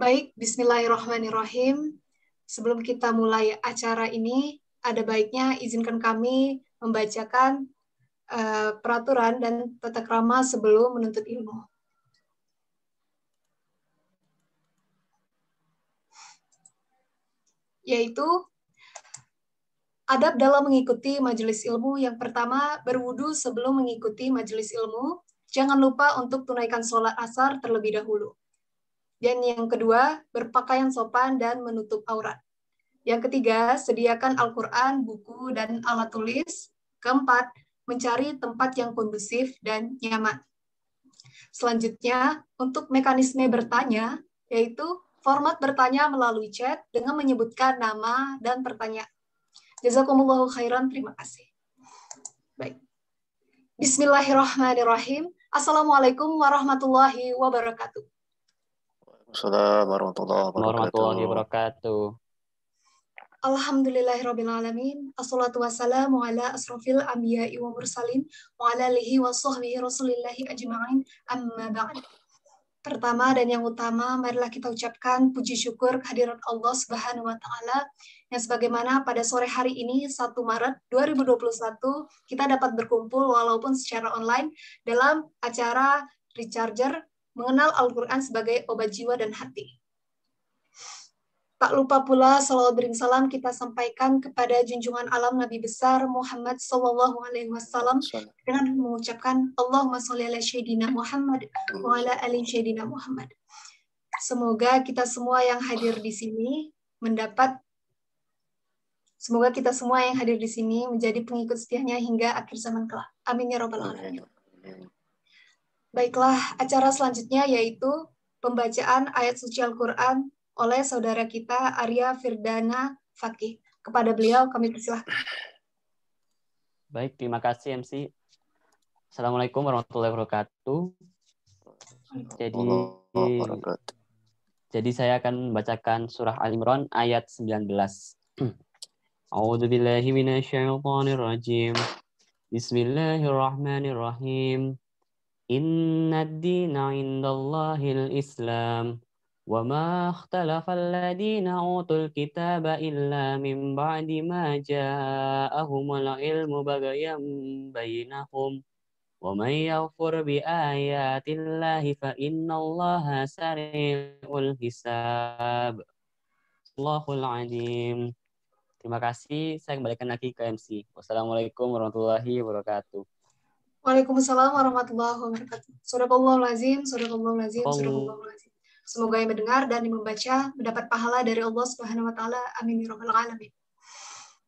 Baik, bismillahirrahmanirrahim. Sebelum kita mulai acara ini, ada baiknya izinkan kami membacakan peraturan dan tata krama sebelum menuntut ilmu. Yaitu, adab dalam mengikuti majelis ilmu. Yang pertama, berwudu sebelum mengikuti majelis ilmu. Jangan lupa untuk tunaikan sholat asar terlebih dahulu. Dan yang kedua, berpakaian sopan dan menutup aurat. Yang ketiga, sediakan Al-Quran, buku, dan alat tulis. Keempat, mencari tempat yang kondusif dan nyaman. Selanjutnya, untuk mekanisme bertanya, yaitu format bertanya melalui chat dengan menyebutkan nama dan pertanyaan. Jazakumullahu khairan, terima kasih. Baik. Bismillahirrahmanirrahim. Assalamualaikum warahmatullahi wabarakatuh. Assalamualaikum warahmatullahi wabarakatuh. Alhamdulillahirrabbilalamin. Assalatu wassalamu ala asrafil anbiya'i wa mursalin wa ala alihi wa sahbihi rasulillahi ajma'in amma ba'd. Pertama dan yang utama, marilah kita ucapkan puji syukur kehadirat Allah Subhanahu wa Ta'ala, yang sebagaimana pada sore hari ini 1 Maret 2021 kita dapat berkumpul walaupun secara online dalam acara Recharger mengenal Al-Quran sebagai obat jiwa dan hati. Tak lupa pula salawat bering salam kita sampaikan kepada junjungan alam Nabi besar Muhammad SAW dengan mengucapkan Allahumma sholli ala Sayyidina Muhammad wa ala ali Sayyidina Muhammad. Semoga kita semua yang hadir di sini menjadi pengikut setianya hingga akhir zaman kelak. Amin ya rabbal alamin. Baiklah, acara selanjutnya yaitu pembacaan ayat suci Al-Quran oleh saudara kita Arya Firdana Fakih. Kepada beliau kami persilahkan. Baik, terima kasih MC. Assalamualaikum warahmatullahi wabarakatuh. Jadi saya akan membacakan surah Al-Imran ayat 19. A'udzu billahi minasyaitonir rajim. Bismillahirrahmanirrahim. Innad dina 'indallahil Islam. وَمَا اخْتَلَفَ الَّذِينَ أُوتُوا الْكِتَابَ إِلَّا مِنْ بَعْدِ مَا جَاءَهُمُ الْعِلْمُ بَغْيًا بَيْنَهُمْ وَمَنْ يَكْفُرْ بِآيَاتِ اللَّهِ فَإِنَّ اللَّهَ سَرِيعُ الْحِسَابِ. Allahul Azim. Terima kasih. Saya kembalikan lagi ke MC. Wassalamualaikum warahmatullahi wabarakatuh. Waalaikumsalam warahmatullahi wabarakatuh. Sadaqallahul azim, sadaqallahul azim, sadaqallahul azim. Semoga yang mendengar dan yang membaca mendapat pahala dari Allah Subhanahu wa Ta'ala. Amin ya rabbal alamin.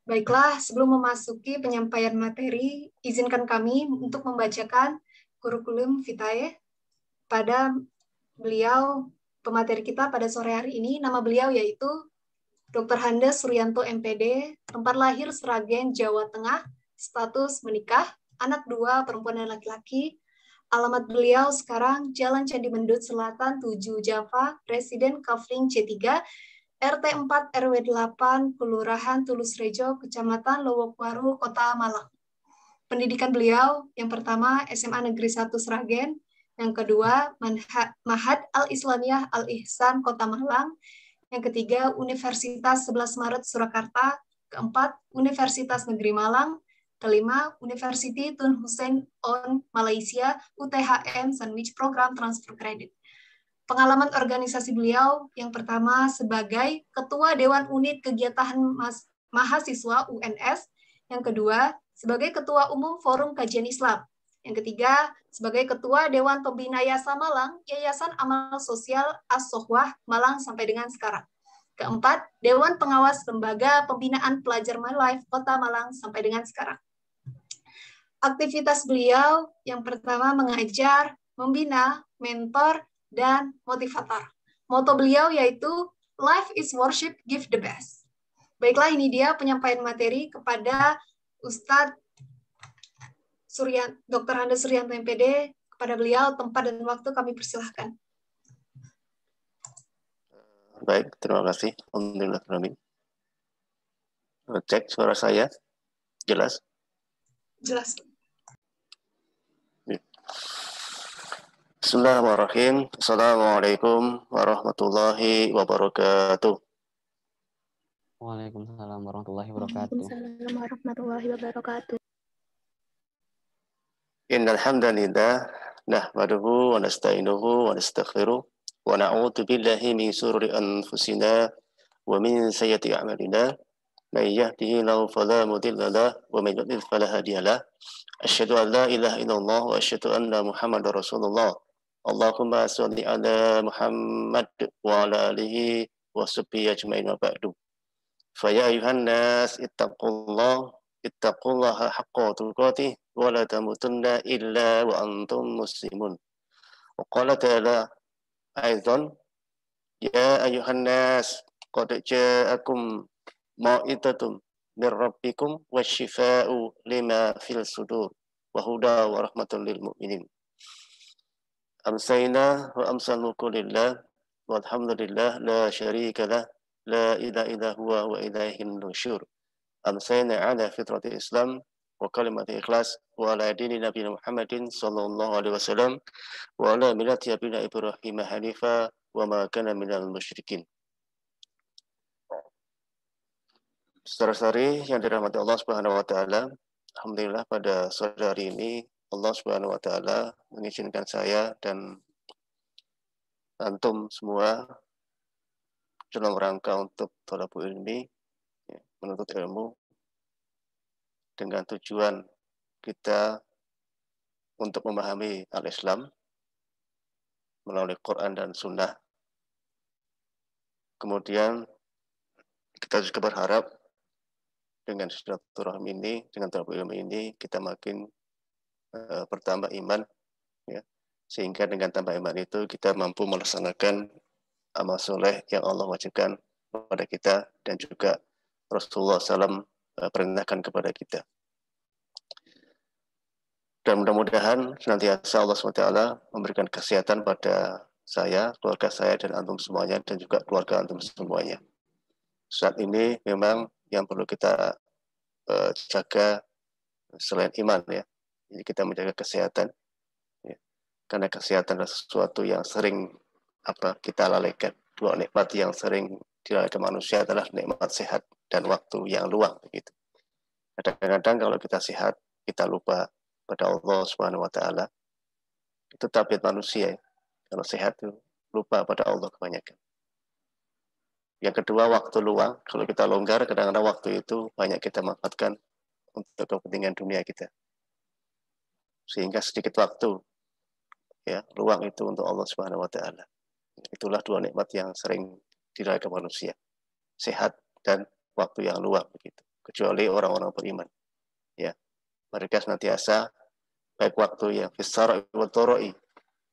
Baiklah, sebelum memasuki penyampaian materi, izinkan kami untuk membacakan kurikulum vitae pada beliau pemateri kita pada sore hari ini. Nama beliau yaitu Dr. Handes Suryanto MPD, tempat lahir Sragen, Jawa Tengah, status menikah, anak 2 perempuan dan laki-laki. Alamat beliau sekarang Jalan Candi Mendut Selatan 7 Java, Residen Kafling C3, RT 4 RW 8, Kelurahan Tulus Rejo, Kecamatan Lowokwaru, Kota Malang. Pendidikan beliau yang pertama SMA Negeri 1 Sragen, yang kedua Mahad Al-Islamiyah Al-Ihsan Kota Malang, yang ketiga Universitas 11 Maret Surakarta, keempat Universitas Negeri Malang, kelima, University Tun Hussein On Malaysia, UTHM Sandwich Program Transfer Credit. Pengalaman organisasi beliau yang pertama sebagai Ketua Dewan Unit Kegiatan Mahasiswa UNS, yang kedua sebagai Ketua Umum Forum Kajian Islam, yang ketiga sebagai Ketua Dewan Pembina Yayasan Malang, Yayasan Amal Sosial As-Sohwah Malang sampai dengan sekarang. Keempat, Dewan Pengawas Lembaga Pembinaan Pelajar My Life Kota Malang sampai dengan sekarang. Aktivitas beliau yang pertama mengajar, membina, mentor, dan motivator. Moto beliau yaitu Life is Worship, Give the Best. Baiklah, ini dia penyampaian materi kepada Ustadz Dr. Handes Suryanto MPD. Kepada beliau, tempat dan waktu kami persilahkan. Baik, terima kasih. Alhamdulillah. Cek suara saya. Jelas? Jelas. Bismillahirrahmanirrahim. Assalamualaikum warahmatullahi wabarakatuh. Waalaikumsalam warahmatullahi wabarakatuh. Waalaikumsalam warahmatullahi wabarakatuh. Innal hamdalillah nahmaduhu wa nasta'inuhu wa nastaghfiruh wa na'udzu billahi min shururi anfusina wa min sayyiati a'malina. Man yahdihillahu fala mudilla lahu wa man yudlil fala hadiya lahu. Asyhadu an la ilaha illallah wa asyhadu anna Muhammadar Rasulullah. Allahumma sholli ala Muhammad wa ala alihi wa sahbihi ajmain wa ba'du. Fa ya ayuhan nas ittaqullaha haqqa tuqatih wa la tamutunna illa wa antum muslimun. Wa qala ta'ala aidan ya ayuhan nas qad ja'akum mau'izatum min rabbikum wasyifa'u lima fil sudur wa huda wa rahmatul lil mu'minin. Amsayna wa amsal mulku lillah walhamdulillah la syarika lah la ilaha illa huwa wa ilaihin nusyur. Amsayna ala fitrati Islam wa kalimati ikhlas wa ala dini Nabi Muhammadin sallallahu alaihi wasallam wa ala millati abina Ibrahim hanifa wa ma kana minal musyrikin. Saudara-saudari yang dirahmati Allah Subhanahu wa taala, alhamdulillah pada sore hari ini Allah Subhanahu wa taala mengizinkan saya dan antum semua dalam rangka untuk thalabul ilmi, menuntut ilmu dengan tujuan kita untuk memahami al-Islam melalui Quran dan Sunnah. Kemudian kita juga berharap dengan silaturahmi ini, dengan thalabul ilmi ini, kita makin bertambah iman, ya, sehingga dengan tambah iman itu kita mampu melaksanakan amal soleh yang Allah wajibkan kepada kita dan juga Rasulullah SAW perintahkan kepada kita. Dan mudah-mudahan senantiasa Allah SWT memberikan kesehatan pada saya, keluarga saya, dan antum semuanya, dan juga keluarga antum semuanya. Saat ini memang yang perlu kita jaga selain iman, ya. Jadi kita menjaga kesehatan, ya. Karena kesehatan adalah sesuatu yang sering kita lalaikan. Dua nikmat yang sering dilalaikan manusia adalah nikmat sehat dan waktu yang luang, begitu. Kadang-kadang kalau kita sehat, kita lupa pada Allah Subhanahu wa taala. Itu tabiat manusia, ya. Kalau sehat itu lupa pada Allah kebanyakan. Yang kedua, waktu luang. Kalau kita longgar, kadang-kadang waktu itu banyak kita manfaatkan untuk kepentingan dunia kita. Sehingga sedikit waktu, ya, luang itu untuk Allah Subhanahu wa taala. Itulah dua nikmat yang sering diraih manusia, sehat dan waktu yang luang, begitu. Kecuali orang-orang beriman, ya, mereka senantiasa baik waktu yang fisar wa toroi,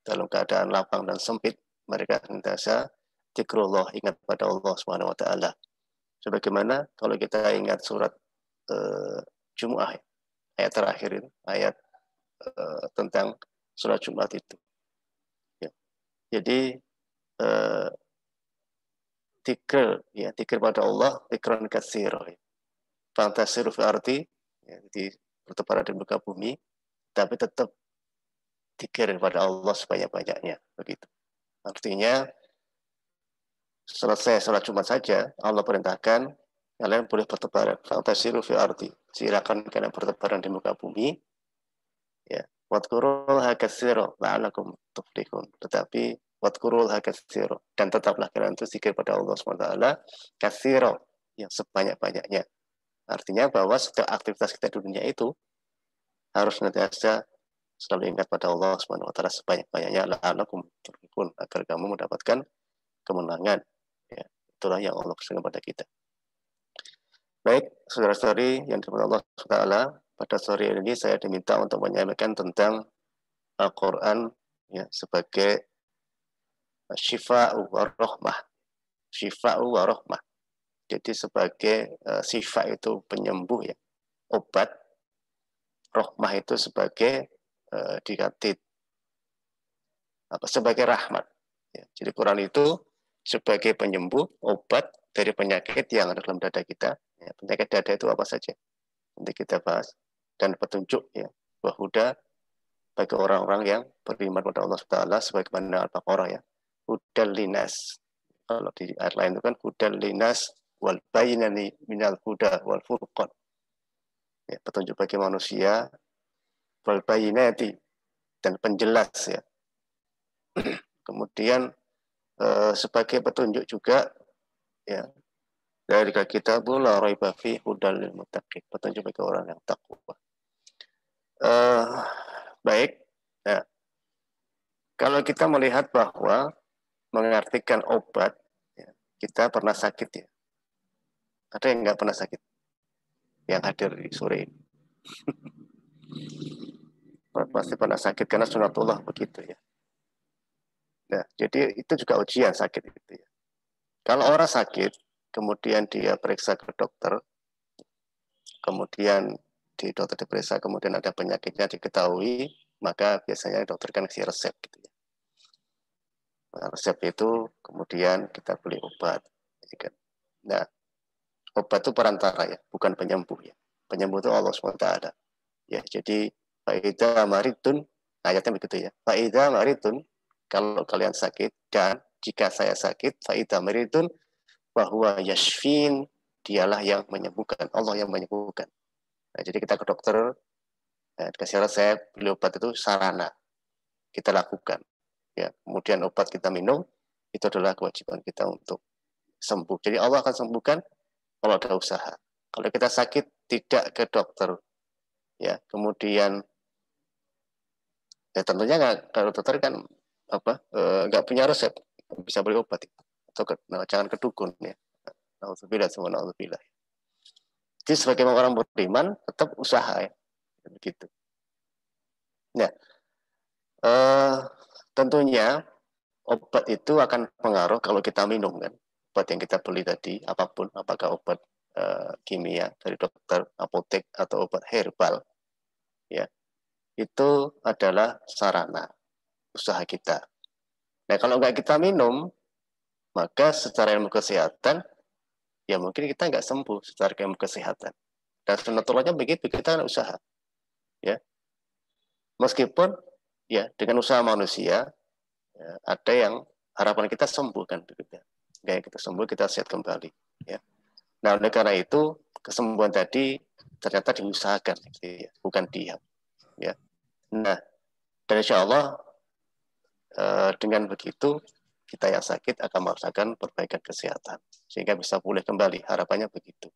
dalam keadaan lapang dan sempit, mereka senantiasa zikrullah, ingat pada Allah Subhanahu wa taala. Sebagaimana kalau kita ingat surat Jumu'ah, ayat terakhir itu, ayat tentang surat Jumat itu, ya. Jadi tikir pada Allah, tikran katsir, ya. Fantasiru fi arti, ya, jadi bertebaran di muka bumi, tapi tetap tikir pada Allah sebanyak-banyaknya, begitu. Artinya selesai sholat Jumat saja, Allah perintahkan kalian boleh bertebaran. Fantasiru fi arti, silakan kalian bertebaran di muka bumi, ya. Wadkurullaha katsira la'allakum tuflihun. Tetapi wadkurullaha katsira, dan tetaplah kalian itu zikir pada Allah SWT katsira, yang sebanyak-banyaknya. Artinya bahwa setiap aktivitas kita di dunia itu harus senantiasa selalu ingat pada Allah SWT sebanyak-banyaknya, la'allakum tuflihun, agar kamu mendapatkan kemenangan, ya. Itulah yang Allah pesankan pada kita. Baik, saudara-saudari yang dimuliakan Allah SWT, pada sore ini saya diminta untuk menyampaikan tentang Al-Quran, ya, sebagai syifa'u wa rahmah. Syifa'u wa rahmah. Jadi sebagai syifa itu penyembuh, ya, obat. Rahmah itu sebagai sebagai rahmat, ya. Jadi Quran itu sebagai penyembuh, obat dari penyakit yang ada dalam dada kita, ya. Penyakit dada itu apa saja nanti kita bahas, dan petunjuk, ya, wahuda bagi orang-orang yang beriman pada Allah Taala, sebagaimana Al-Baqarah, ya, hudal linas. Kalau di ayat lain itu kan hudal linas wal bayyinani minal huda wal furqan, ya, petunjuk bagi manusia, wal bayyinati, dan penjelas, ya. Kemudian sebagai petunjuk juga, ya, dari kitabul la raiba fi hudal lil muttaqin, petunjuk bagi orang yang takwa. Baik, ya. Kalau kita melihat bahwa mengartikan obat, ya, kita pernah sakit, ya. Ada yang nggak pernah sakit yang hadir di sore ini? Pasti pernah sakit karena sunatullah, begitu, ya. Nah, jadi itu juga ujian sakit itu, ya. Kalau orang sakit, kemudian dia periksa ke dokter, kemudian di dokter diperiksa, kemudian ada penyakitnya diketahui, maka biasanya dokter kan kasih resep, gitu, ya. Nah, resep itu kemudian kita beli obat, ya. Nah, obat itu perantara, ya, bukan penyembuh, ya. Penyembuh itu Allah SWT. Ya, jadi faida maridun, ayatnya begitu ya. Faida maridun, kalau kalian sakit, dan jika saya sakit, faida maridun, bahwa yashfin, dialah yang menyembuhkan, Allah yang menyembuhkan. Nah, jadi kita ke dokter, dikasih resep, beli obat itu sarana kita lakukan. Ya, kemudian obat kita minum, itu adalah kewajiban kita untuk sembuh. Jadi Allah akan sembuhkan kalau ada usaha. Kalau kita sakit tidak ke dokter, ya kemudian ya tentunya kalau dokter kan nggak punya resep, bisa beli obat atau jangan ke dukun ya. Alhamdulillah semua alhamdulillah. Jadi sebagai orang beriman tetap usaha ya, begitu. Nah, tentunya obat itu akan pengaruh kalau kita minum kan. Obat yang kita beli tadi, apapun, apakah obat kimia dari dokter, apotek, atau obat herbal, ya, itu adalah sarana usaha kita. Nah, kalau nggak kita minum, maka secara ilmu kesehatan, ya mungkin kita nggak sembuh secara ilmu kesehatan. Dan sunatullahnya begitu, kita kan usaha. Ya. Meskipun, ya dengan usaha manusia, ya, ada yang harapan kita sembuh kan begitu. Kayak kita sembuh, kita sehat kembali. Ya. Nah, oleh karena itu kesembuhan tadi ternyata diusahakan, gitu ya, bukan diam. Ya. Nah, dan insya Allah dengan begitu kita yang sakit akan merasakan perbaikan kesehatan sehingga bisa pulih kembali. Harapannya begitu.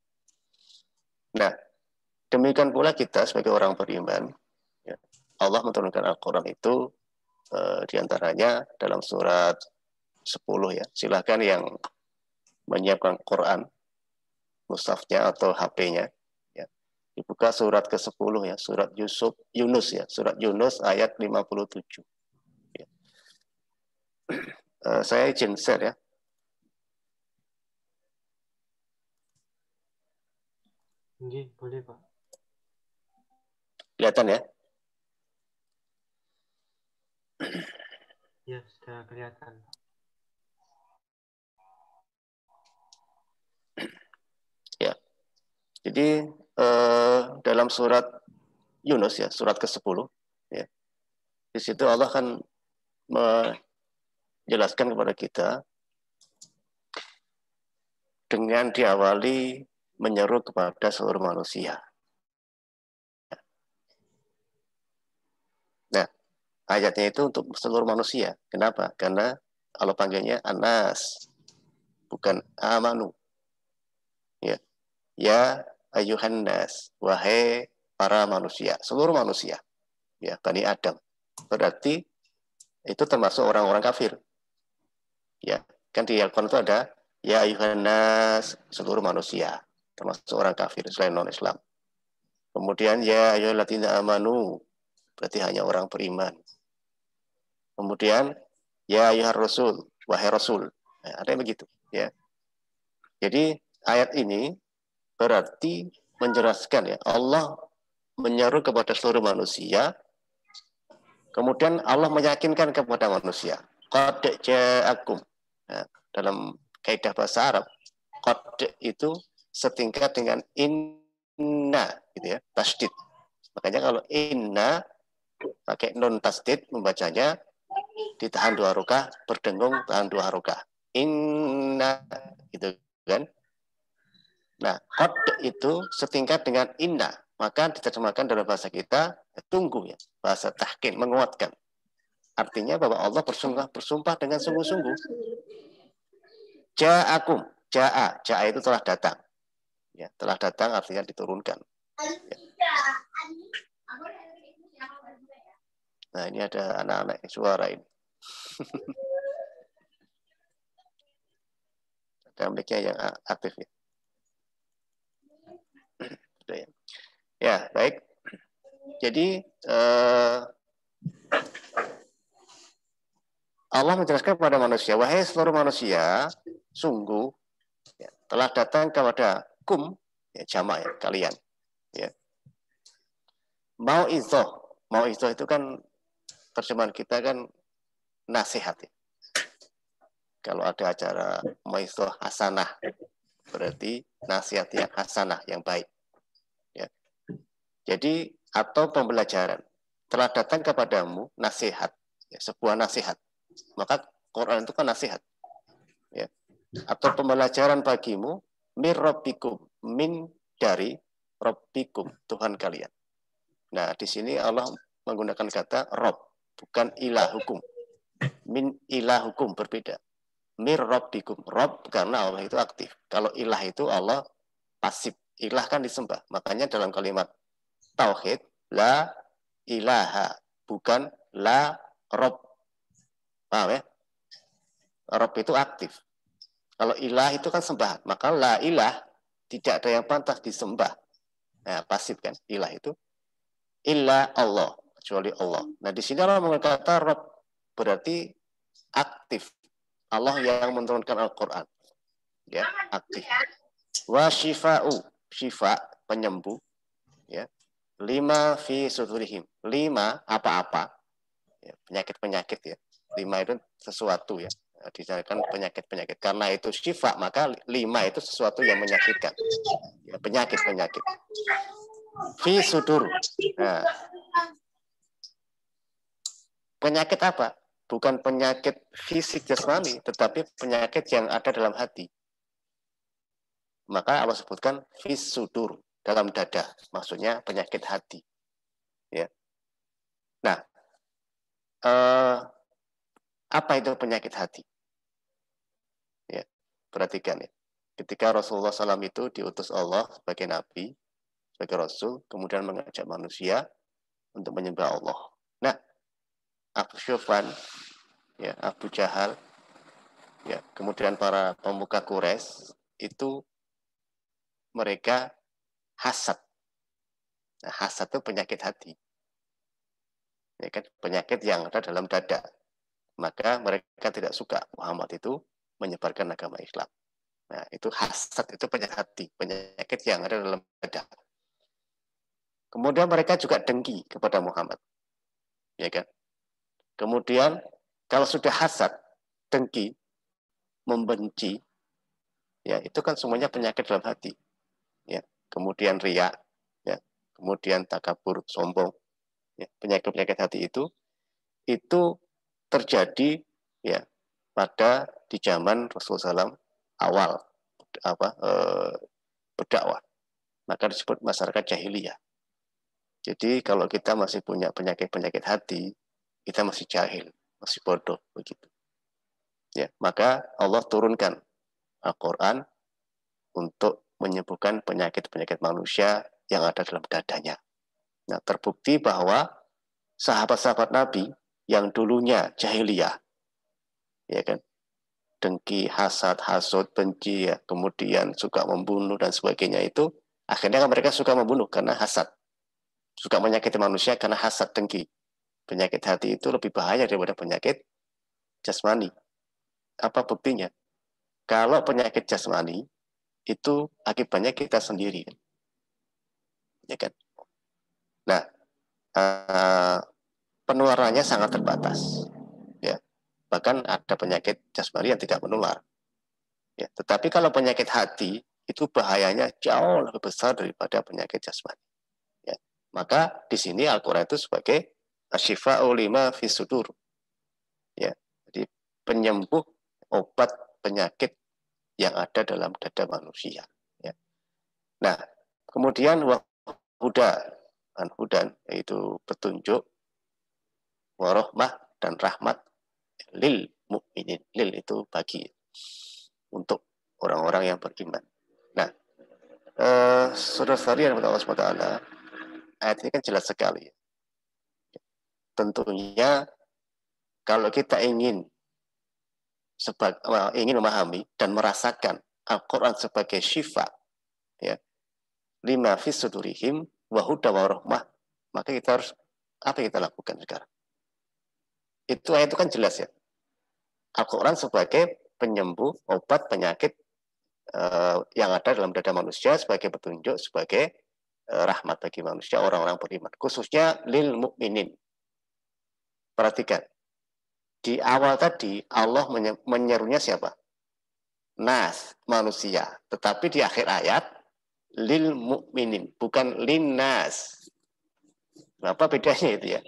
Nah, demikian pula kita sebagai orang beriman, ya, Allah menurunkan Al-Quran itu diantaranya dalam surat 10 ya. Silahkan yang menyiapkan Quran mushafnya atau HP-nya ya. Dibuka surat ke-10 ya, surat Yunus ya, surat Yunus ayat 57. Ya. Saya izin share ya. Boleh, Pak. Kelihatan ya? Ya, sudah kelihatan. Ya. Jadi dalam surat Yunus ya, surat ke-10 ya. Di situ Allah akan menjelaskan kepada kita dengan diawali menyeru kepada seluruh manusia. Nah, ayatnya itu untuk seluruh manusia. Kenapa? Karena Allah panggilnya Anas, bukan Amanu. Ya, ya ayuhan nas, wahai para manusia, seluruh manusia. Ya, Bani Adam. Berarti itu termasuk orang-orang kafir. Ya, kan di Al-Quran itu ada ya ayuhan nas, seluruh manusia, termasuk orang kafir selain non-Islam. Kemudian ya ayyuhalladzina amanu, berarti hanya orang beriman. Kemudian ya ayyuhar rasul, wahai rasul. Nah, ada yang begitu ya. Jadi ayat ini berarti menjelaskan ya, Allah menyeru kepada seluruh manusia. Kemudian Allah meyakinkan kepada manusia, qad ja'akum. Nah, dalam kaidah bahasa Arab, qad itu setingkat dengan inna gitu ya, tasdid. Makanya kalau inna pakai non tasdid membacanya ditahan 2 harokah, berdengung tahan 2 harokah. Inna gitu kan. Nah, qad itu setingkat dengan inna, maka diterjemahkan dalam bahasa kita tunggu ya, bahasa tahkin, menguatkan. Artinya bahwa Allah bersumpah dengan sungguh-sungguh. Ja'akum, ja'a itu telah datang. Ya, telah datang artinya diturunkan. Ya. Nah, ini ada anak-anak suara ini. Ada mic-nya yang aktif ya. Ya, baik. Jadi Allah menjelaskan kepada manusia, wahai seluruh manusia, sungguh ya, telah datang kepada kum, ya, jamak ya, kalian. Ya. Mau itu kan terjemahan kita kan nasihat ya. Kalau ada acara maizoh hasanah, berarti nasihat yang hasanah, yang baik. Ya. Jadi atau pembelajaran. Telah datang kepadamu nasihat, ya, sebuah nasihat. Maka Quran itu kan nasihat. Ya. Atau pembelajaran bagimu mir rabbikum, min dari rabbikum, Tuhan kalian. Nah, di sini Allah menggunakan kata Rob, bukan ilahukum. Min ilahukum berbeda. Mir rabbikum, Rob karena Allah itu aktif. Kalau ilah itu Allah pasif. Ilah kan disembah. Makanya dalam kalimat tauhid, la ilaha, bukan la Rob. Paham ya? Rob itu aktif. Kalau ilah itu kan sembahan. Maka la ilah, tidak ada yang pantas disembah. Nah, pasif kan, ilah itu. Illa Allah, kecuali Allah. Nah, di sini Allah mengatakan kata Rob, berarti aktif. Allah yang menurunkan Al-Quran. Ya, aktif. Wa shifa'u, shifa, penyembuh. Ya. 5 fi sudurihim. 5 apa-apa. Ya, penyakit-penyakit ya. 5 itu sesuatu ya. Dicarikan penyakit-penyakit. Karena itu syifa, maka 5 itu sesuatu yang menyakitkan. Ya, penyakit-penyakit. Fi sudur. Nah, penyakit apa? Bukan penyakit fisik jasmani, tetapi penyakit yang ada dalam hati. Maka Allah sebutkan fi sudur, dalam dada. Maksudnya penyakit hati. Ya. Nah, apa itu penyakit hati? Ya, perhatikan ya. Ketika Rasulullah SAW itu diutus Allah sebagai nabi, sebagai rasul, kemudian mengajak manusia untuk menyembah Allah. Nah, Abu Syufan, ya, Abu Jahal, ya, kemudian para pemuka Quraisy itu mereka hasad. Nah, hasad itu penyakit hati. Ya kan, penyakit yang ada dalam dada. Maka mereka tidak suka Muhammad itu menyebarkan agama Islam. Nah, itu hasad, itu penyakit hati, penyakit yang ada dalam dada. Kemudian mereka juga dengki kepada Muhammad. Ya kan? Kemudian kalau sudah hasad, dengki, membenci, ya itu kan semuanya penyakit dalam hati. Ya, kemudian riya, ya, kemudian takabur, sombong, ya, penyakit-penyakit hati itu terjadi ya pada di zaman Rasulullah SAW awal berdakwah, maka disebut masyarakat jahiliyah. Jadi kalau kita masih punya penyakit-penyakit hati, kita masih jahil, masih bodoh begitu. Ya, maka Allah turunkan Al-Quran untuk menyembuhkan penyakit-penyakit manusia yang ada dalam dadanya. Nah, terbukti bahwa sahabat-sahabat Nabi yang dulunya jahiliyah, ya kan, dengki, hasad, hasud, benci, ya, kemudian suka membunuh dan sebagainya itu, akhirnya mereka suka membunuh karena hasad, suka menyakiti manusia karena hasad, dengki. Penyakit hati itu lebih bahaya daripada penyakit jasmani. Apa buktinya? Kalau penyakit jasmani itu akibatnya kita sendiri, ya kan? Nah, penularannya sangat terbatas, ya. Bahkan ada penyakit jasmani yang tidak menular, ya. Tetapi kalau penyakit hati itu bahayanya jauh lebih besar daripada penyakit jasmani, ya. Maka di sini Al-Quran itu sebagai asyifa'u lima fi sudur, ya. Jadi penyembuh, obat penyakit yang ada dalam dada manusia, ya. Nah, kemudian hudan yaitu petunjuk, warahmah dan rahmat lil mu'minin. Lil itu bagi, untuk orang-orang yang beriman. Nah, saudara-saudari yang Allah SWT, ayat ini kan jelas sekali. Tentunya kalau kita ingin memahami dan merasakan Al-Quran sebagai syifa, ya, lima fis sudurihim wa huda wa rahmah, maka kita harus, apa yang kita lakukan sekarang? Itu ayat itu kan jelas ya. Al-Quran sebagai penyembuh, obat penyakit yang ada dalam dada manusia, sebagai petunjuk, sebagai rahmat bagi manusia, orang-orang beriman, khususnya lil mu'minin. Perhatikan, di awal tadi Allah menyerunya siapa? Nas, manusia. Tetapi di akhir ayat lil mu'minin, bukan linnas. Apa bedanya itu ya?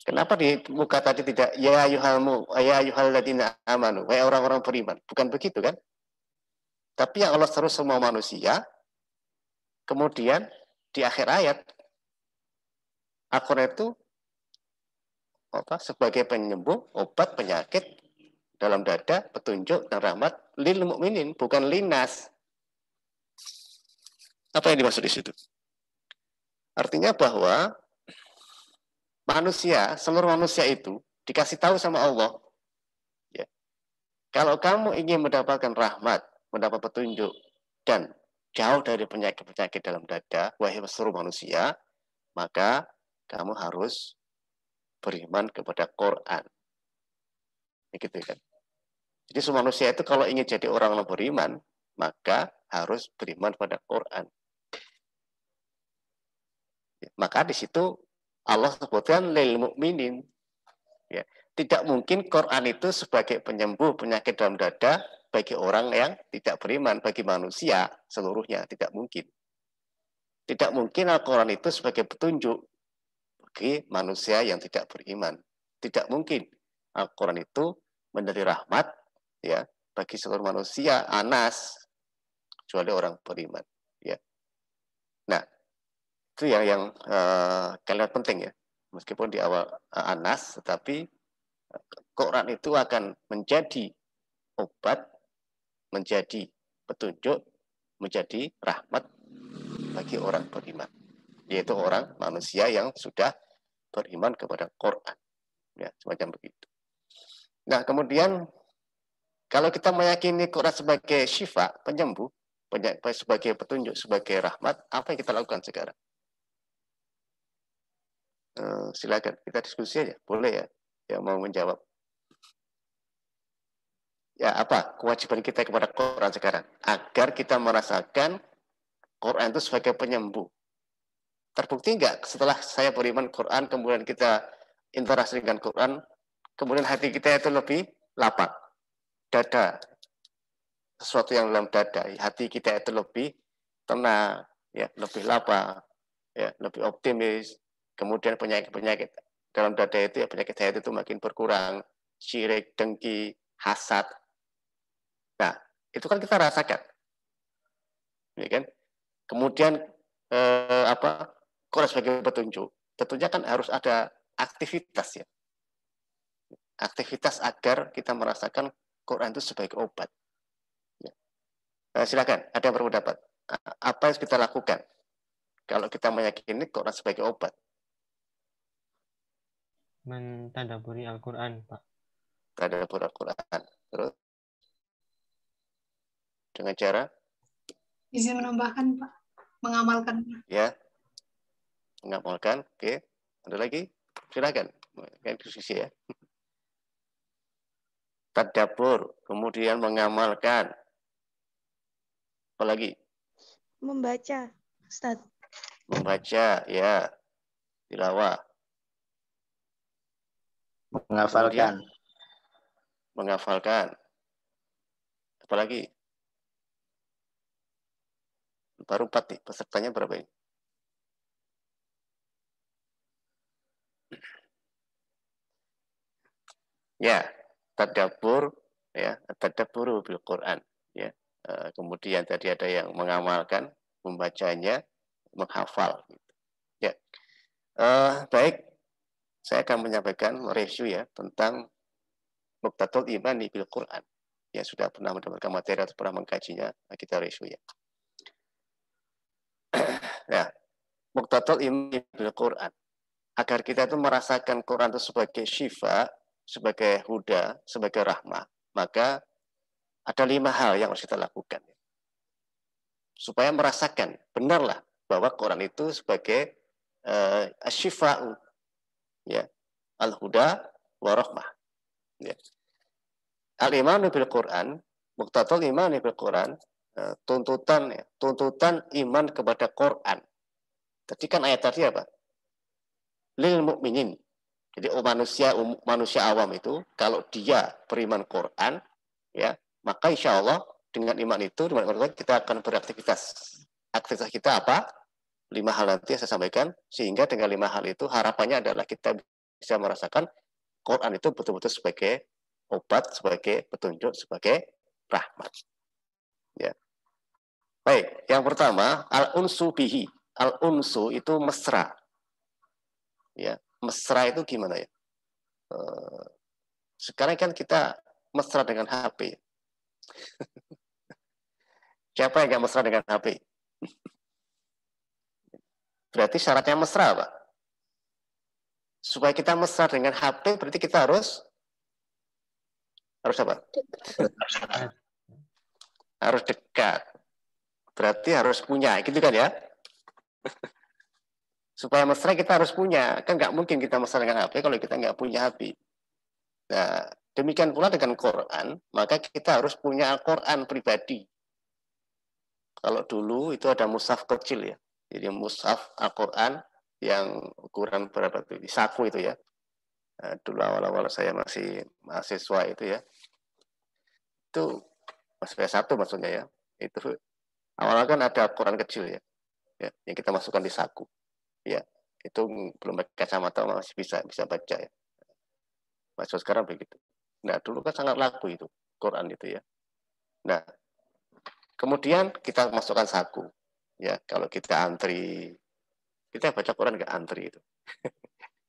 Kenapa di muka tadi tidak ya ayyuhalladzina amanu, wahai orang-orang beriman? Bukan begitu kan? Tapi yang Allah seru semua manusia. Kemudian di akhir ayat Al-Quran itu sebagai penyembuh, obat penyakit dalam dada, petunjuk dan rahmat lil mukminin, bukan linas. Apa yang dimaksud di situ? Artinya bahwa manusia, seluruh manusia itu dikasih tahu sama Allah, ya, kalau kamu ingin mendapatkan rahmat, mendapat petunjuk, dan jauh dari penyakit-penyakit dalam dada, wahai seluruh manusia, maka kamu harus beriman kepada Quran. Begitu kan? Jadi semua manusia itu kalau ingin jadi orang yang beriman, maka harus beriman pada Quran. Maka di situ Allah sebutkan lil mukminin. Ya, tidak mungkin Quran itu sebagai penyembuh penyakit dalam dada bagi orang yang tidak beriman, bagi manusia seluruhnya tidak mungkin. Tidak mungkin Al-Quran itu sebagai petunjuk bagi manusia yang tidak beriman. Tidak mungkin Al-Quran itu menjadi rahmat ya bagi seluruh manusia, anas, kecuali orang beriman. Ya. Nah, itu yang kalimat penting ya. Meskipun di awal anas, tetapi Quran itu akan menjadi obat, menjadi petunjuk, menjadi rahmat bagi orang beriman, yaitu orang manusia yang sudah beriman kepada Quran. Ya, semacam begitu. Nah, kemudian kalau kita meyakini Quran sebagai syifa, penyembuh, sebagai petunjuk, sebagai rahmat, apa yang kita lakukan sekarang? Silakan kita diskusi aja, boleh ya, yang mau menjawab. Ya, apa kewajiban kita kepada Quran sekarang? Agar kita merasakan Quran itu sebagai penyembuh. Terbukti enggak setelah saya beriman Quran, kemudian kita interaksi dengan Quran, kemudian hati kita itu lebih lapang. Dada, sesuatu yang dalam dada, hati kita itu lebih tenang, ya, lebih lapang, ya, lebih optimis. Kemudian penyakit-penyakit dalam dada itu, ya, penyakit hati itu makin berkurang, syirik, dengki, hasad. Nah, itu kan kita rasakan, ya kan? Kemudian Quran sebagai petunjuk, tentunya kan harus ada aktivitas ya, aktivitas agar kita merasakan Quran itu sebagai obat. Ya. Silakan, ada yang berpendapat. Apa yang kita lakukan kalau kita meyakini Quran sebagai obat? Mentadaburi Al-Quran, Pak. Tadabur Al-Quran. Terus dengan cara? Izin menambahkan, Pak. Mengamalkan. Ya, mengamalkan. Oke. Ada lagi? Silakan. Kayak diskusi ya. Tadabur, kemudian mengamalkan. Apalagi? Membaca, Ustaz. Membaca, ya. Tilawah. Menghafalkan. Menghafalkan. Apalagi? Baru 4 nih, pesertanya berapa ini? Ya, tadabbur, ya, tadabburu bil Quran, ya. Kemudian tadi ada yang mengamalkan, membacanya, menghafal. Gitu. Ya, baik. Saya akan menyampaikan review ya tentang Muqtadul Iman bil Quran. Ya, sudah pernah mendapatkan materi atau pernah mengkajinya, kita review ya. Ya, Muqtadul Iman bil Quran. Agar kita itu merasakan Quran itu sebagai syifa, sebagai huda, sebagai rahmah, maka ada 5 hal yang harus kita lakukan. Supaya merasakan, benarlah, bahwa Quran itu sebagai syifa'u, ya, al-huda wa rahmah. Ya. Al-imanu bil Quran, muqtadul imani bil Quran, tuntutan iman kepada Quran. Tadi kan ayat tadi apa? Lil mukminin. Jadi manusia awam itu kalau dia beriman Quran, ya, maka insya Allah dengan iman itu kita akan beraktivitas. Aktivitas kita apa? 5 hal nanti yang saya sampaikan, sehingga dengan 5 hal itu harapannya adalah kita bisa merasakan Quran itu betul-betul sebagai obat, sebagai petunjuk, sebagai rahmat. Ya. Baik, yang pertama al-unsu bihi. Al-unsu itu mesra. Ya, mesra itu gimana ya? Sekarang kan kita mesra dengan HP. Siapa yang nggak mesra dengan HP? Berarti syaratnya mesra, Pak. Supaya kita mesra dengan HP, berarti kita harus apa? Harus dekat. Berarti harus punya, gitu kan ya? Supaya mesra kita harus punya. Kan nggak mungkin kita mesra dengan HP kalau kita nggak punya HP. Nah, demikian pula dengan Quran, maka kita harus punya Al-Quran pribadi. Kalau dulu itu ada mushaf kecil ya. Jadi mushaf Al-Quran yang ukuran berapa itu? Di saku itu ya. Nah, dulu awal-awal saya masih mahasiswa itu ya. Itu masih S1 maksudnya ya. Itu awalnya kan ada Al-Quran kecil ya. Ya, yang kita masukkan di saku. Ya, itu belum pakai kacamata masih bisa baca ya. Masuk sekarang begitu. Nah, dulu kan sangat laku itu Quran itu ya. Nah, kemudian kita masukkan saku. Ya, kalau kita antri, kita baca Quran nggak antri itu.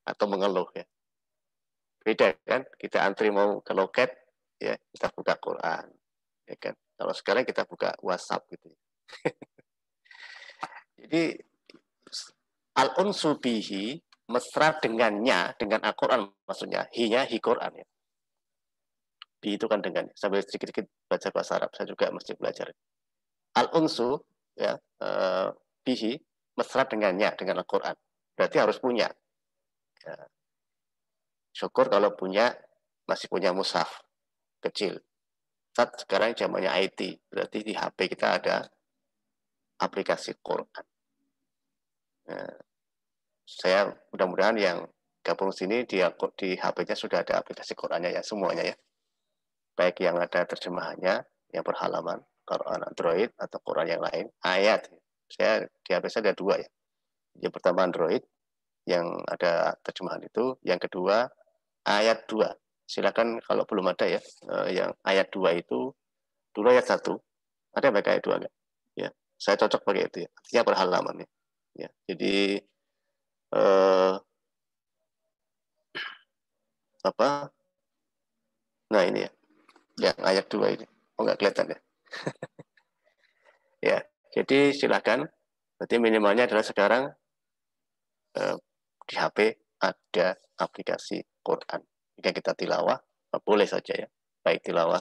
Atau mengeluh ya. Beda kan, kita antri mau ke loket, ya kita buka Quran. Ya kan. Kalau sekarang kita buka WhatsApp gitu. Jadi al-unsu bihi, mesra dengannya, dengan Al-Quran maksudnya, hi-nya hi Quran ya. Bi itu kan dengannya. Sambil sedikit-sedikit baca bahasa Arab, saya juga mesti belajar. Al-unsu, ya, bihi, mesra dengannya, dengan Al-Quran. Berarti harus punya. Ya. Syukur kalau punya, masih punya mushaf kecil. Sekarang zamannya IT, berarti di HP kita ada aplikasi Quran. Nah, saya mudah-mudahan yang gabung sini di HP-nya sudah ada aplikasi Qurannya ya, semuanya ya. Baik yang ada terjemahannya, yang berhalaman, Quran Android atau Quran yang lain, ayat. Saya di HP saya ada 2 ya. Yang pertama Android, yang ada terjemahan itu. Yang kedua, ayat 2. Silakan kalau belum ada ya, yang ayat 2 itu, dulu ayat 1, ada yang pakai ayat 2 enggak? Ya, saya cocok pakai itu ya, artinya berhalaman ya. Ya, jadi apa? Nah ini ya, yang ayat 2 ini. Oh enggak kelihatan ya. Ya, jadi silakan. Berarti minimalnya adalah sekarang di HP ada aplikasi Quran. Jika kita tilawah, boleh saja ya. Baik tilawah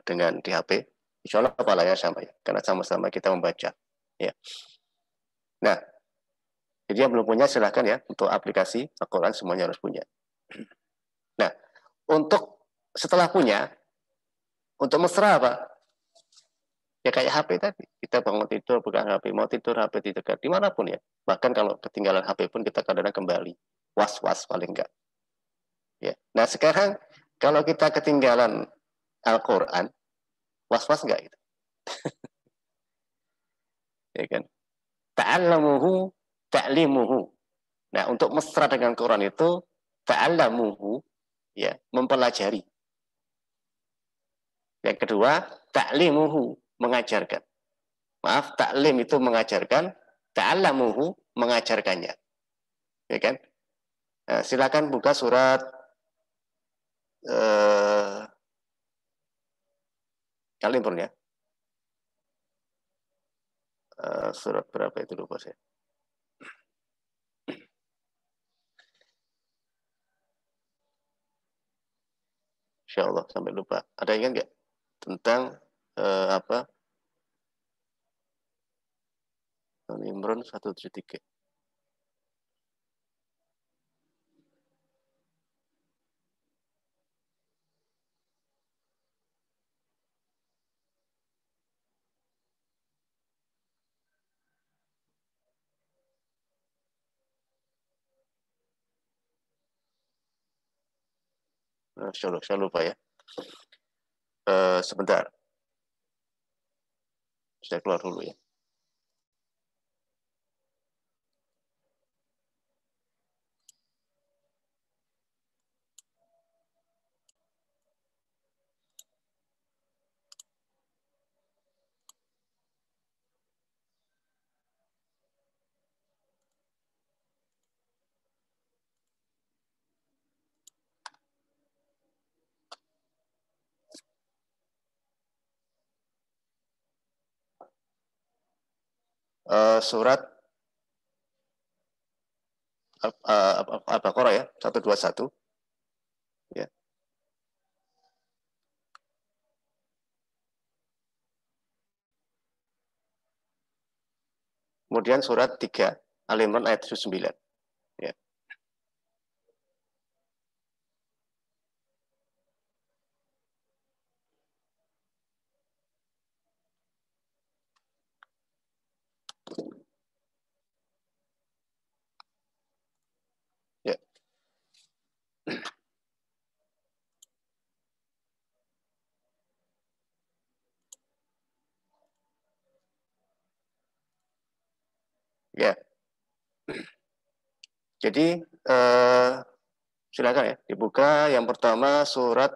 dengan di HP, insya Allah pahalanya sama ya. Karena sama-sama kita membaca. Ya. Nah, jadi yang belum punya silahkan ya. Untuk aplikasi Al-Quran semuanya harus punya. Nah, untuk setelah punya, untuk mesra apa? Ya kayak HP tadi. Kita bangun tidur, buka HP. Mau tidur, HP didekat. Dimanapun ya. Bahkan kalau ketinggalan HP pun kita kadang-kadang kembali. Was-was paling enggak. Ya. Nah sekarang kalau kita ketinggalan Al-Quran, was-was enggak gitu? Ya kan? Ta'allamuhu ta'limuhu. Nah untuk mesra dengan Quran itu ta'allamuhu, ya, mempelajari. Yang kedua, ta'limuhu, mengajarkan. Maaf, ta'lim itu mengajarkan, ta'allamuhu, mengajarkannya. Ya kan? Nah, silakan buka surat Al-Imran ya. Surat berapa itu lupa saya. Insya Allah sampai lupa. Ada ingat nggak tentang apa? Al-Imran 173. Saya lupa ya. Sebentar. Saya keluar dulu ya. surat Al-Baqarah ya, 121. Ya. Kemudian surat 3 Al-Imran ayat 79. Ya. Ya. Ya. Jadi silakan ya dibuka yang pertama surat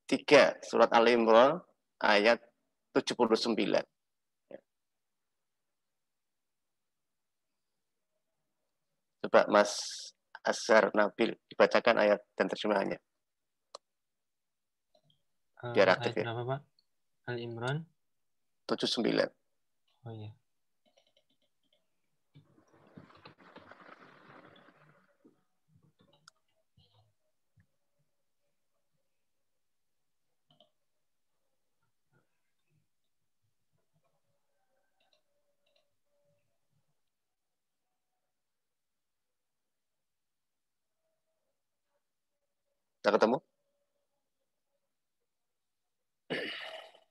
3 surat Al-Imran ayat 79. Coba Mas Azhar Nabil dibacakan ayat dan terjemahannya. Biar aktif Ayat ya. berapa, Pak? Al-Imran? 79. Oh iya. Sudah ketemu?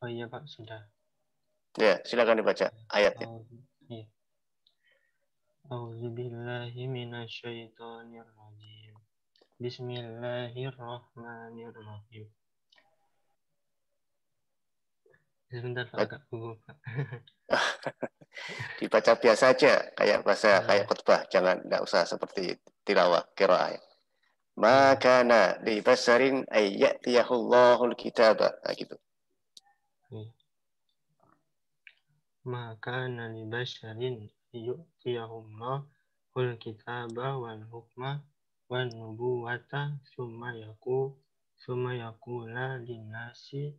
Oh iya, Pak, sudah. Ya, silakan dibaca ayatnya. Iya. A'udzubillahi minasyaitonirrajim. Bismillahirrahmanirrahim. Sebentar, Pak, agak gugup, Pak. Dibaca biasa aja, kayak bahasa Iya. kayak khutbah, enggak usah seperti tilawah qiraah. Makana li basarin ayyatiyahullahul kitaba. Nah, gitu. Maka nali basyarin yu'tiyahumul kitaba wal hukma wan nubuwata summa yakula linnasi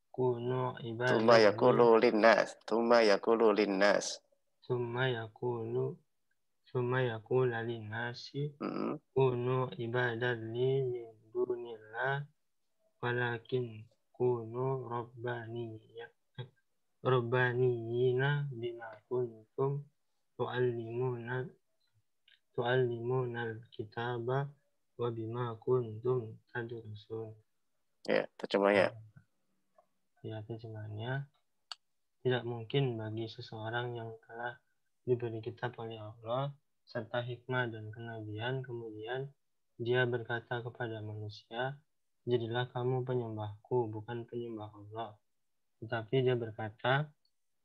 kunu Tuma ibadalli yakulu linnas, summa yakula linnasi kunu ibadalli min dunillah walakin kunu rabbaniyina bima kuntum tu'allimuna al-kitaba wa bima kuntum tadrusun. Ya, terjemahnya. Ya, terjemahnya, tidak mungkin bagi seseorang yang telah diberi kitab oleh Allah serta hikmah dan kenabian, kemudian dia berkata kepada manusia, jadilah kamu penyembahku, bukan penyembah Allah. Tetapi dia berkata,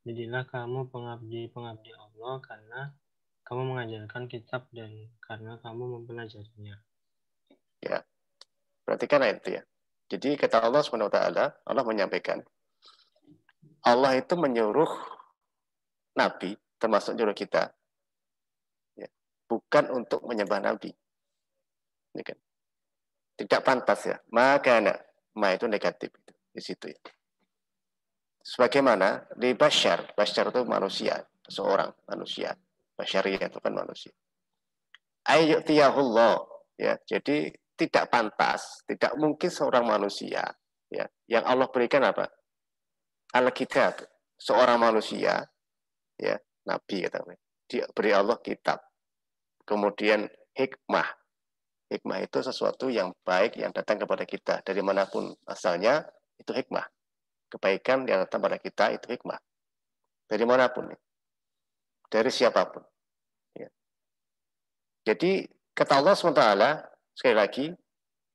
jadilah kamu pengabdi Allah karena kamu mengajarkan kitab dan karena kamu mempelajarinya. Ya, perhatikan ayat itu ya. Jadi kata Allah SWT, Allah menyampaikan, Allah itu menyuruh Nabi, termasuk nyuruh kita, ya, bukan untuk menyembah Nabi. Ini kan. Tidak pantas ya. Makana, ma itu negatif di situ ya. Sebagaimana di Bashar itu manusia, seorang manusia. Basyariyah itu kan manusia. Ayyutiyahullah, ya. Jadi tidak pantas, tidak mungkin seorang manusia, ya, yang Allah berikan apa? Al-Kitab, seorang manusia, ya, Nabi katanya. Diberi Allah kitab. Kemudian hikmah. Hikmah itu sesuatu yang baik yang datang kepada kita dari manapun asalnya, itu hikmah. Kebaikan yang datang pada kita itu hikmah. Dari manapun. Dari siapapun. Ya. Jadi, kata Allah SWT, sekali lagi,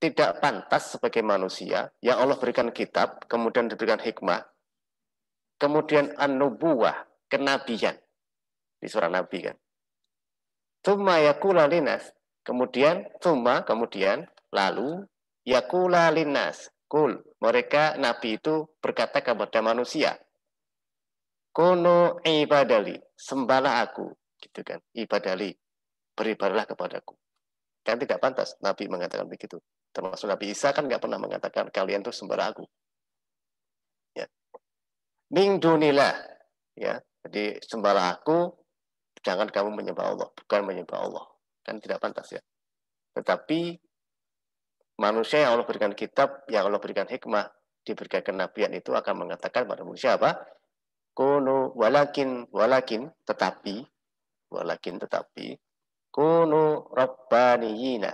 tidak pantas sebagai manusia yang Allah berikan kitab, kemudian diberikan hikmah, kemudian an-nubuwah, kenabian. Di surah Nabi kan. Tsumma yakula linas. Kemudian, lalu, yakula linas. Kul, mereka Nabi itu berkata kepada manusia, Kono ibadali, sembahlah aku, gitu kan, ibadali, beribadahlah kepadaku. Kan tidak pantas Nabi mengatakan begitu. Termasuk Nabi Isa kan nggak pernah mengatakan kalian tuh sembahlah aku. Ya. Min dunillah, ya, jadi sembahlah aku sedangkan kamu menyembah Allah, bukan menyembah Allah. Kan tidak pantas ya. Tetapi manusia yang Allah berikan kitab, yang Allah berikan hikmah, diberikan kenabian itu akan mengatakan pada manusia apa? Kunu walakin tetapi kunu rabbaniyina,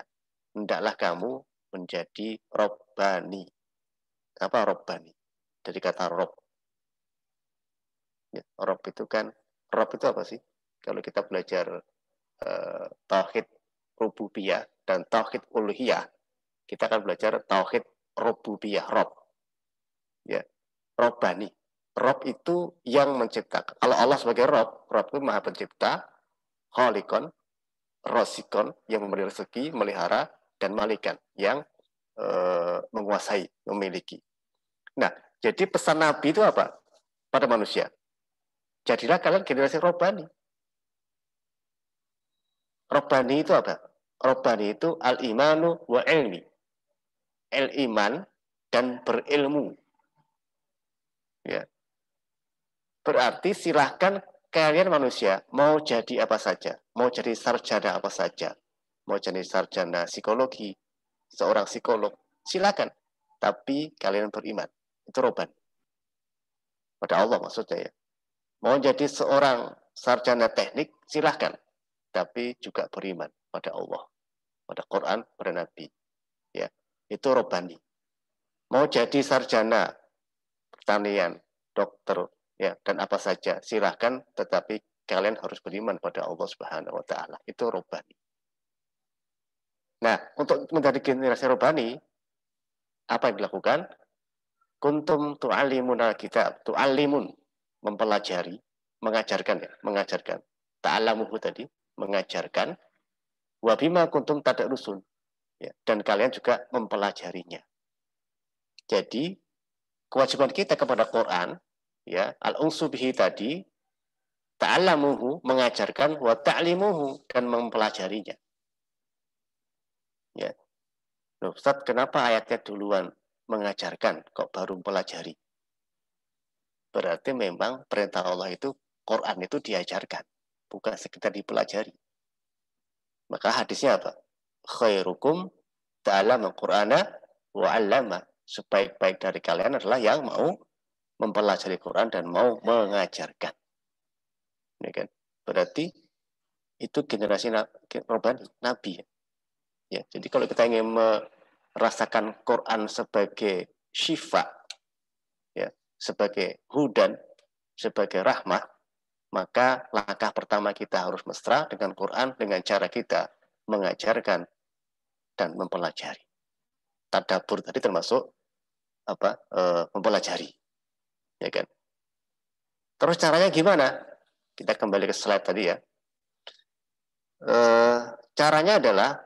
hendaklah kamu menjadi robbani. Apa robbani? Dari kata rob. Ya, rob itu apa sih? Kalau kita belajar tauhid rububiyah dan tauhid uluhiyah, kita akan belajar tauhid rububiyah, rob. Ya, robbani. Rob itu yang menciptakan. Kalau Allah sebagai Rob itu maha pencipta, kholikon, rosikon, yang memberi rezeki, melihara, dan malikan, yang menguasai, memiliki. Nah, jadi pesan Nabi itu apa? Pada manusia. Jadilah kalian generasi Robbani. Robbani itu apa? Robbani itu al-imanu wa ilmi. El-iman dan berilmu. Ya. Berarti silahkan kalian manusia mau jadi apa saja, mau jadi sarjana apa saja, mau jadi sarjana psikologi, seorang psikolog, silakan. Tapi kalian beriman, itu roban. Pada Allah maksudnya ya. Mau jadi seorang sarjana teknik, silahkan. Tapi juga beriman pada Allah, pada Quran, pada Nabi. Ya, itu robani. Mau jadi sarjana pertanian, dokter, ya, dan apa saja, silahkan, tetapi kalian harus beriman pada Allah Subhanahu wa Ta'ala. Itu robani. Nah, untuk menjadi generasi robani, apa yang dilakukan? Kuntum tu'alimun al-kitab, tu'alimun, mempelajari, mengajarkan ya, mengajarkan. Ta'alamuhu tadi, mengajarkan. Wabima kuntum tada'rusun, ya, dan kalian juga mempelajarinya. Jadi, kewajiban kita kepada Quran, ya, al-unsu bihi tadi, ta'alamuhu, mengajarkan, wa ta'limuhu, dan mempelajarinya. Ya. Loh, Ustaz, kenapa ayatnya duluan mengajarkan, kok baru mempelajari? Berarti memang perintah Allah itu, Quran itu diajarkan, bukan sekedar dipelajari. Maka hadisnya apa? Khairukum ta'allama Qur'ana wa 'allama. Sebaik-baik dari kalian adalah yang mau mempelajari Quran dan mau mengajarkan. Ini kan? Berarti itu generasi Nabi. Ya, jadi kalau kita ingin merasakan Quran sebagai syifa, ya, sebagai hudan, sebagai rahmah, maka langkah pertama kita harus mesra dengan Quran dengan cara kita mengajarkan dan mempelajari. Tadabbur tadi termasuk apa? Mempelajari, ya kan? Terus caranya gimana? Kita kembali ke slide tadi ya. Caranya adalah,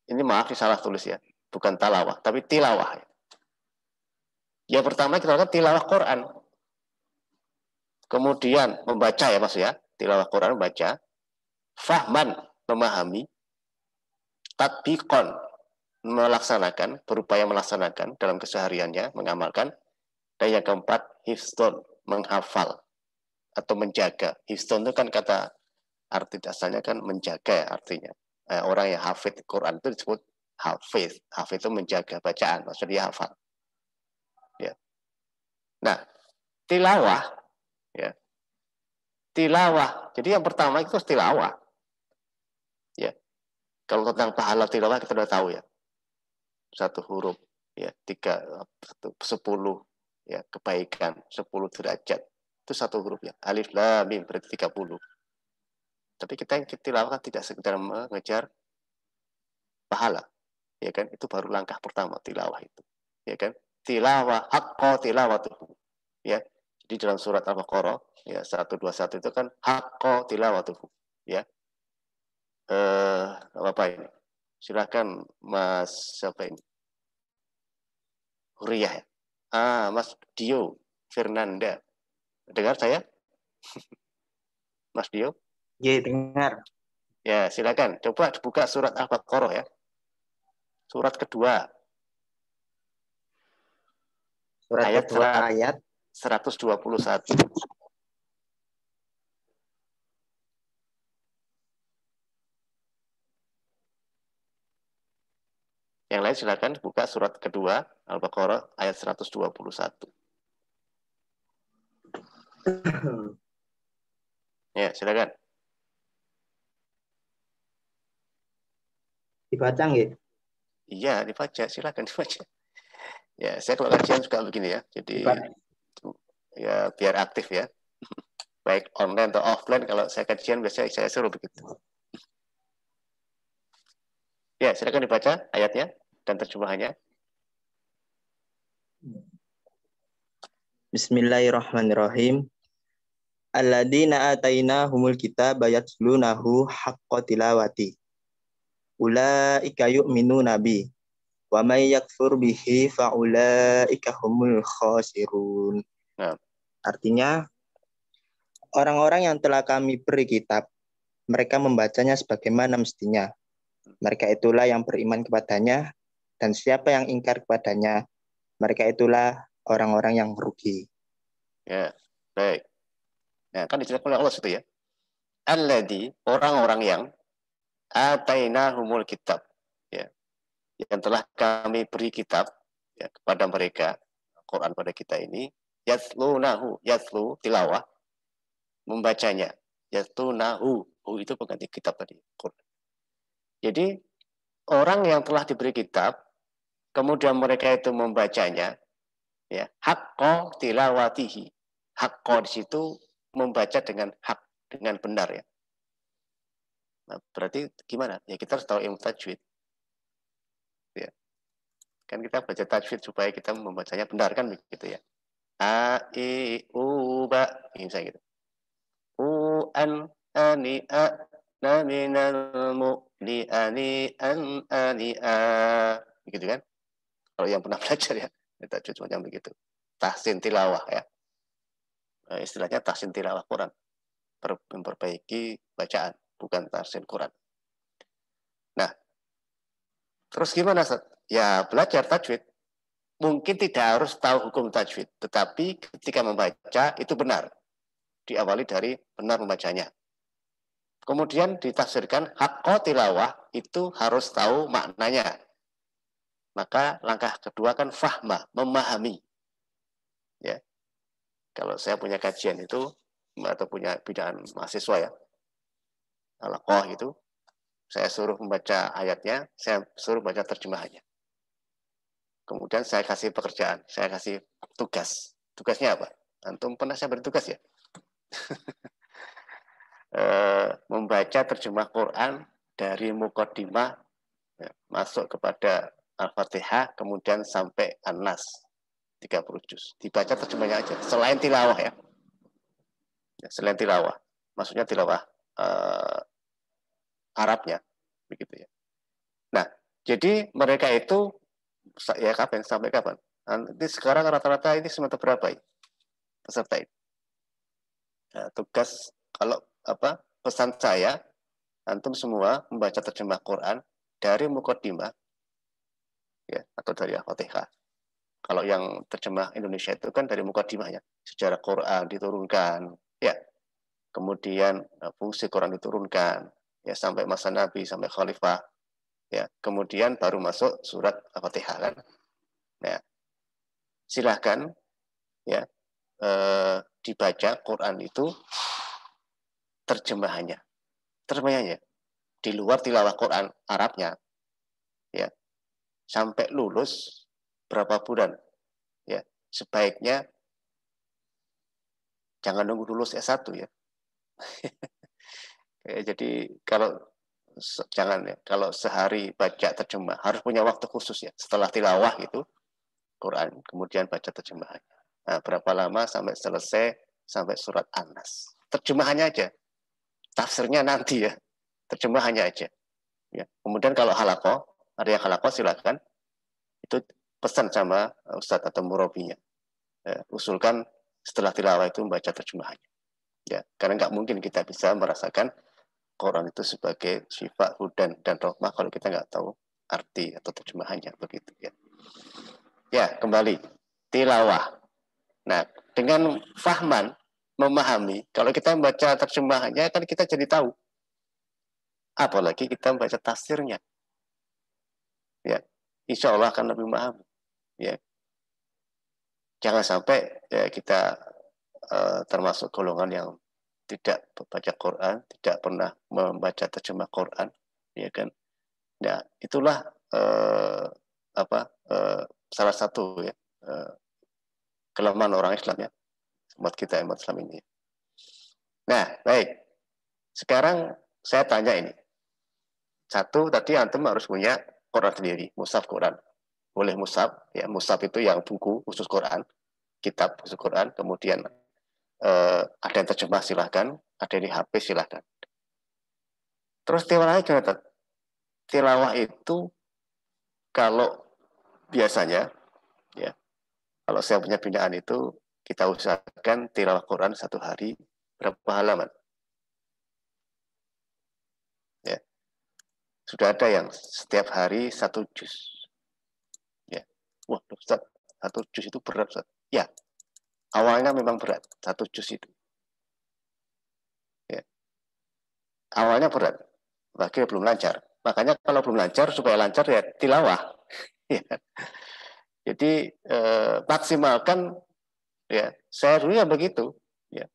ini maaf salah tulis ya, bukan talawah, tapi tilawah. Yang pertama kita lakukan tilawah Quran. Kemudian membaca ya Mas ya, tilawah Quran membaca. Fahman, memahami. Tatbiqon, melaksanakan, berupaya melaksanakan dalam kesehariannya, mengamalkan. Dan yang keempat, hifzon, menghafal atau menjaga. Hifzon itu kan kata arti asalnya kan menjaga ya, artinya. Orang yang hafid Quran itu disebut hafiz. Hafiz itu menjaga bacaan, maksudnya hafal. Ya. Nah, tilawah, ya. Tilawah. Jadi yang pertama itu tilawah. Ya. Kalau tentang pahala tilawah kita sudah tahu ya. 1 huruf, ya, 10, ya, kebaikan, 10 derajat. Itu 1 huruf ya. Alif lam mim berarti 30. Tapi kita yang tilawah kan tidak sekedar mengejar pahala. Ya kan? Itu baru langkah pertama tilawah itu. Ya kan? Tilawah haqqa tilawatuhu. Ya. Jadi dalam surat Al-Baqarah ya 121 itu kan haqqa tilawatuhu. Ya. Apa ini? Silakan Mas siapa ini? Huriyah ya. Mas Dio Fernanda. Dengar saya? Mas Dio? Ya, dengar. Ya, silakan. Coba buka surat Al-Baqarah ya. Surat kedua. Surat ayat kedua ayat 121. Yang lain silakan buka surat kedua Al-Baqarah ayat 121. Ya, silakan. Dibaca nggih? Iya, dibaca, silakan dibaca. Ya, saya kalau kajian suka begini ya. Jadi Dibaca. ya biar aktif ya. Baik online atau offline, kalau saya kajian biasanya saya suruh begitu. Ya, silakan dibaca ayatnya dan terjemahannya. Bismillahirrahmanirrahim. Alladzina atainahumul kitaba yatlunahu haqqa tilawati. Ulaika yu'minuna bi. Wa may yakfur bihi fa ulaika humul khasirun. Nah. Artinya orang-orang yang telah kami beri kitab, mereka membacanya sebagaimana mestinya. Mereka itulah yang beriman kepadanya, dan siapa yang ingkar kepadanya, mereka itulah orang-orang yang rugi. Ya, baik. Nah, kan dijelaskan oleh Allah situ ya. Alladzi, orang-orang yang atainahumul kitab, ya, yang telah kami beri kitab ya, kepada mereka, Quran pada kita ini, yatlunahu, yatlu tilawah, membacanya, yatlunahu, itu pengganti kitab tadi, Quran. Jadi orang yang telah diberi kitab, kemudian mereka itu membacanya, ya, haqqo tilawatihi, haqqo di situ membaca dengan hak, dengan benar ya. Nah, berarti gimana? Ya kita harus tahu ilmu tajwid. Ya. Kan kita baca tajwid supaya kita membacanya benar kan begitu ya. A, I, U, Ba. Ini misalnya gitu. U, An, Ani, A, Na, Minal, Mu, Li, Ani, An, Ani, A. Begitu kan? Kalau yang pernah belajar ya. Tajwid macam begitu. Tahsin tilawah ya. Istilahnya tahsin tilawah Quran. Memperbaiki bacaan. Bukan tahsin Quran. Nah, terus gimana, Ustaz? Ya, belajar tajwid. Mungkin tidak harus tahu hukum tajwid, tetapi ketika membaca itu benar. Diawali dari benar membacanya. Kemudian ditafsirkan haqqo tilawah itu harus tahu maknanya. Maka langkah kedua kan fahma, memahami. Ya. Kalau saya punya kajian itu atau punya bidang mahasiswa ya, alaqah itu, saya suruh membaca ayatnya, saya suruh baca terjemahannya. Kemudian saya kasih pekerjaan, saya kasih tugas. Tugasnya apa? Antum pernah saya bertugas ya? Membaca terjemah Quran dari Muqaddimah ya, masuk kepada Al-Fatihah, kemudian sampai An-Nas 30 juz. Dibaca terjemahnya aja, selain tilawah ya. Selain tilawah. Maksudnya tilawah Arabnya begitu ya. Nah, jadi mereka itu ya kapan sampai kapan? Nanti sekarang rata-rata ini semester berapa ya? Peserta ini. Nah, tugas kalau pesan saya, antum semua membaca terjemah Quran dari Muqaddimah ya atau dari Al-Fatihah. Kalau yang terjemah Indonesia itu kan dari Muqaddimahnya, sejarah Quran diturunkan, ya. Kemudian fungsi Quran diturunkan, ya sampai masa Nabi, sampai Khalifah, ya. Kemudian baru masuk surat Al-Fatihah kan. Nah, silahkan ya dibaca Quran itu terjemahannya di luar tilawah Quran Arabnya ya sampai lulus berapa bulan ya sebaiknya jangan nunggu lulus S1 ya. Jadi kalau jangan ya kalau sehari baca terjemah harus punya waktu khusus ya setelah tilawah itu Quran kemudian baca terjemahannya. Nah, berapa lama sampai selesai sampai surat An-Nas. Terjemahannya aja. Tafsirnya nanti ya. Terjemahannya aja. Ya. Kemudian kalau halaqah, ada yang halaqah silakan. Itu pesan sama Ustadz atau murabinya. Ya, usulkan setelah tilawah itu membaca terjemahannya. Ya, karena nggak mungkin kita bisa merasakan Quran itu sebagai sifat hudan dan rahmah kalau kita nggak tahu arti atau terjemahannya begitu ya. Ya, kembali tilawah. Nah, dengan fahman, memahami, kalau kita membaca terjemahannya kan kita jadi tahu. Apalagi kita membaca tafsirnya. Ya. insya Allah akan lebih memahami. Ya. Jangan sampai ya, kita termasuk golongan yang tidak membaca Quran, tidak pernah membaca terjemah Quran, ya kan? Nah, itulah salah satu ya kelemahan orang Islam ya, umat kita umat Islam ini. Nah, baik. Sekarang saya tanya ini. Satu, tadi antum harus punya Quran sendiri, mushaf Quran. Boleh mushaf, ya mushaf itu yang buku khusus Quran, kitab khusus Quran. Kemudian ada yang terjemah silahkan, ada yang di HP silahkan. Terus tilawah gimana? Tilawah itu kalau biasanya, ya, kalau saya punya binaan itu kita usahakan tilawah Quran satu hari berapa halaman? Ya. Sudah ada yang setiap hari 1 juz. Ya. Wah, Ustaz, 1 juz itu berat, Ustaz. Ya. Awalnya memang berat 1 juz itu. Ya. Awalnya berat. Bagi belum lancar. Makanya kalau belum lancar supaya lancar ya tilawah. Ya. Jadi maksimalkan ya. Saya dulu ya begitu. Ya.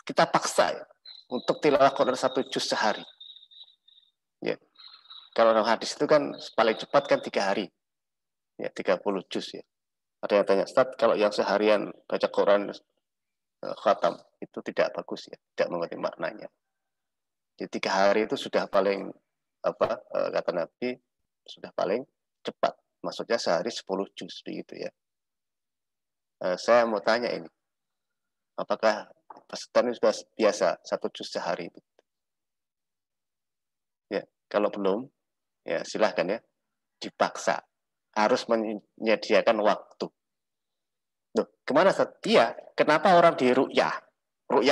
Kita paksa ya untuk tilawah Quran 1 juz sehari. Ya. Kalau dalam hadis itu kan paling cepat kan 3 hari. Ya, 30 juz ya. Ada yang tanya, Ustaz, kalau yang seharian baca Quran khatam itu tidak bagus ya, tidak mengerti maknanya. Jadi 3 hari itu sudah paling kata Nabi sudah paling cepat. Maksudnya sehari 10 juz begitu ya. Saya mau tanya ini, apakah peserta ini sudah biasa 1 juz sehari? Ya, kalau belum, ya silahkan ya, dipaksa. Harus menyediakan waktu. Loh, kemana Ustaz? Iya, kenapa orang di ru'yah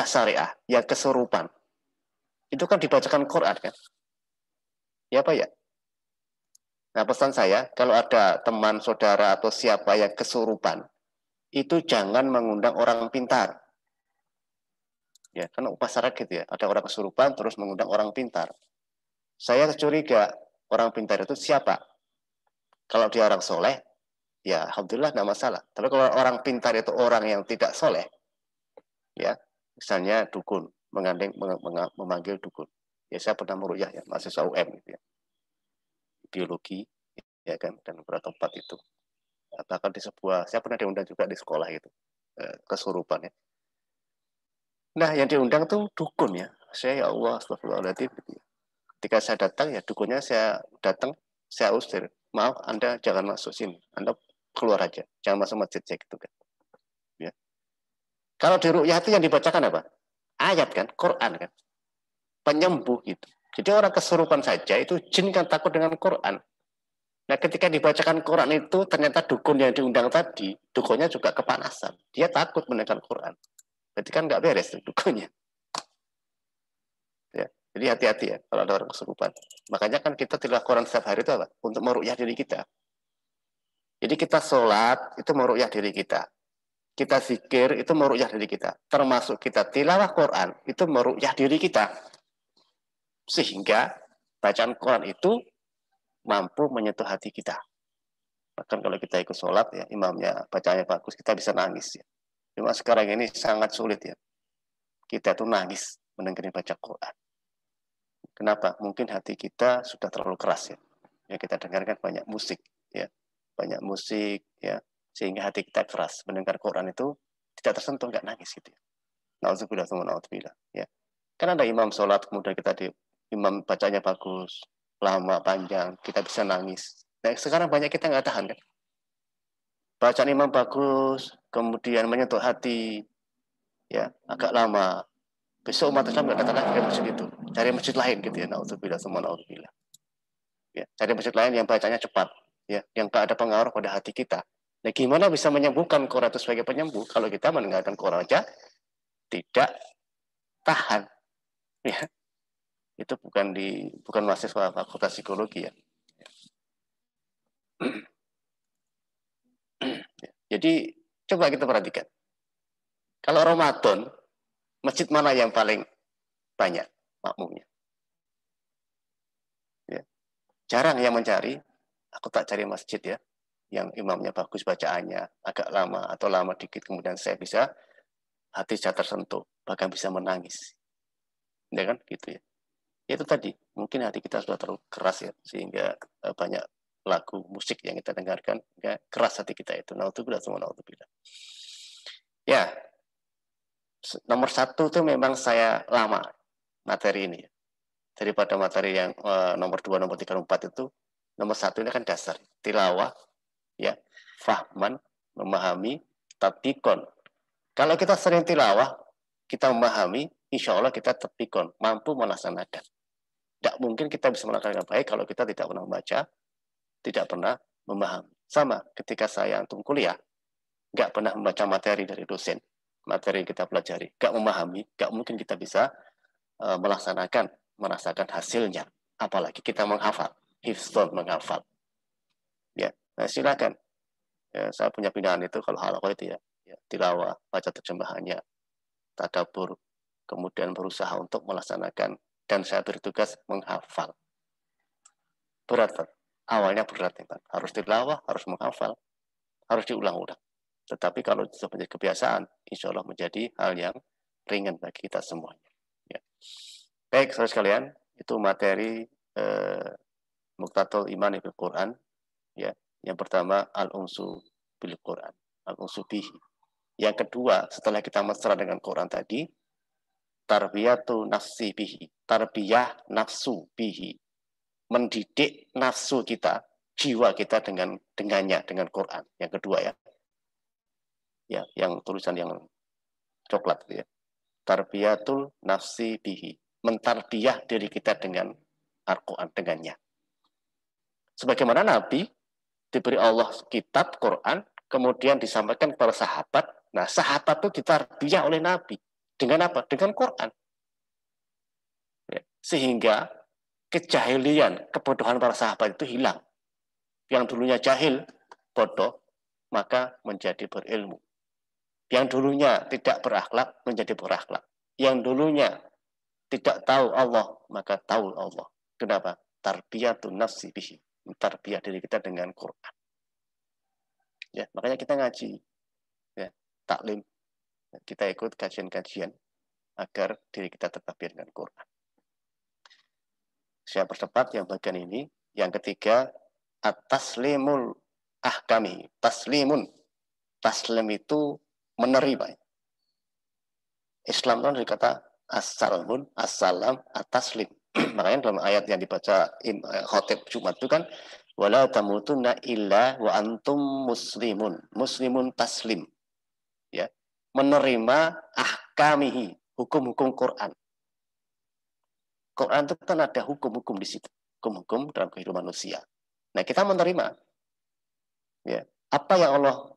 syariah, yang kesurupan? Itu kan dibacakan Quran kan? Ya Pak ya? Nah pesan saya, kalau ada teman, saudara, atau siapa yang kesurupan, itu jangan mengundang orang pintar. Ya, karena masyarakat gitu ya, ada orang kesurupan terus mengundang orang pintar. Saya curiga, orang pintar itu siapa? Kalau dia orang soleh, ya alhamdulillah tidak masalah. Tapi kalau orang pintar itu orang yang tidak soleh, ya misalnya dukun, memanggil dukun. Ya saya pernah meruqyah ya, mahasiswa UM gitu ya. Biologi, ya kan, dan beberapa tempat itu. Bahkan di saya pernah diundang juga di sekolah itu, kesurupan ya. Nah yang diundang tuh dukun ya. Saya ya Allah, astagfirullahaladzim gitu ya. Ketika saya datang ya dukunnya saya usir. Maaf, Anda jangan masuk sini. Anda keluar aja. Jangan masuk masjid saya gitu kan. Ya. Kalau di ru'yah itu yang dibacakan apa? Ayat kan, Quran kan. Penyembuh gitu. Jadi orang kesurupan saja itu jin kan takut dengan Quran. Nah ketika dibacakan Quran itu ternyata dukun yang diundang tadi, dukunnya juga kepanasan. Dia takut mendengar Quran. Berarti kan nggak beres tuh dukunnya. Ya. Jadi hati-hati ya kalau ada orang kesurupan. Makanya kan kita tilawah Quran setiap hari itu apa? Untuk meruqyah diri kita. Jadi kita sholat itu meruqyah diri kita. Kita zikir itu meruqyah diri kita. Termasuk kita tilawah Quran itu meruqyah diri kita. Sehingga bacaan Quran itu mampu menyentuh hati kita. Bahkan kalau kita ikut sholat ya imamnya bacaannya bagus, kita bisa nangis ya. Cuma sekarang ini sangat sulit ya. Kita tuh nangis mendengar baca Quran. Kenapa? Mungkin hati kita sudah terlalu keras ya. Yang kita dengarkan banyak musik ya. Banyak musik ya. Sehingga hati kita keras. Mendengar Quran itu tidak tersentuh, nggak nangis gitu ya. Na'udzubillah, na'udzubillah ya. Kan ada imam sholat, kemudian imam bacanya bagus, lama, panjang, kita bisa nangis. Nah sekarang banyak kita nggak tahan kan. Bacaan imam bagus, kemudian menyentuh hati, ya agak lama. Besok umat Islam nggak datang lagi ke masjid itu, cari masjid lain gitu ya. Na'udzubillah, na'udzubillah. Ya, cari masjid lain yang bacanya cepat, ya, yang nggak ada pengaruh pada hati kita. Nah, gimana bisa menyembuhkan Quran itu sebagai penyembuh kalau kita mendengarkan Quran aja tidak tahan, ya. Itu bukan mahasiswa fakultas psikologi ya. Jadi coba kita perhatikan. Kalau Ramadan, masjid mana yang paling banyak makmumnya? Ya. Jarang yang mencari aku tak cari masjid ya, yang imamnya bagus bacaannya, agak lama atau lama dikit, kemudian saya bisa hati saya tersentuh, bahkan bisa menangis. Ya kan, gitu ya. Itu tadi, mungkin hati kita sudah terlalu keras ya, sehingga banyak lagu musik yang kita dengarkan, ya, keras hati kita itu. Naudzubillah, naudzubillah. Ya, nomor 1 itu memang saya lama materi ini. Daripada materi yang nomor 2, nomor 3, nomor 4 itu, nomor 1 ini kan dasar. Tilawah, ya, fahman, memahami, tatbikon. Kalau kita sering tilawah, kita memahami, insya Allah kita tatbikon, mampu melaksanakan. Tidak mungkin kita bisa melaksanakan baik kalau kita tidak pernah membaca, tidak pernah memahami. Sama ketika saya antum kuliah, nggak pernah membaca materi dari dosen, materi yang kita pelajari, nggak memahami, nggak mungkin kita bisa melaksanakan, merasakan hasilnya. Apalagi kita menghafal, hifdzon menghafal. Ya, nah silakan. Ya, saya punya pilihan itu kalau halaqah itu ya, tilawah, baca terjemahannya, tadabbur, kemudian berusaha untuk melaksanakan, dan saya bertugas menghafal. Berat, Pak. Awalnya berat, Pak. Harus tilawah, harus menghafal, harus diulang-ulang. Tetapi kalau sudah menjadi kebiasaan, insya Allah menjadi hal yang ringan bagi kita semuanya. Ya. Baik, saudara sekalian, itu materi Muqtadal Iman bil Quran. Ya, yang pertama al-unsu bil Quran, al-unsu bihi. Yang kedua, setelah kita mesra dengan Quran tadi, tarbiyatu nafsi bihi, tarbiyah nafsu bihi, mendidik nafsu kita, jiwa kita dengannya, dengan Quran. Yang kedua ya. Ya, yang tulisan yang coklat ya. Tarbiyatul nafsi bihi, mentarbiyah diri kita dengan Al-Quran, dengannya. Sebagaimana Nabi diberi Allah kitab Quran, kemudian disampaikan kepada sahabat. Nah, sahabat itu ditarbiyah oleh Nabi. Dengan apa? Dengan Quran. Ya. Sehingga kejahilian, kebodohan para sahabat itu hilang. Yang dulunya jahil, bodoh, maka menjadi berilmu. Yang dulunya tidak berakhlak, menjadi berakhlak. Yang dulunya tidak tahu Allah, maka tahu Allah. Kenapa? Tarbiyatun nafsi bihi. Tarbiyah diri kita dengan Quran. Ya, makanya kita ngaji. Ya, taklim. Kita ikut kajian-kajian agar diri kita tertarbiyah dengan Quran. Saya percepat yang bagian ini. Yang ketiga, at-taslimul ahkami. Taslimun. Taslim itu menerima. Islam itu dikata as-salamun, as-salam, at-taslim. Makanya dalam ayat yang dibaca khotib Jumat itu kan wala tamutunna illa wa antum muslimun. Muslimun taslim. Ya. Menerima ahkamihi, hukum-hukum Quran. Quran itu kan ada hukum-hukum di situ. Hukum-hukum dalam kehidupan manusia. Nah, kita menerima. Ya. Apa yang Allah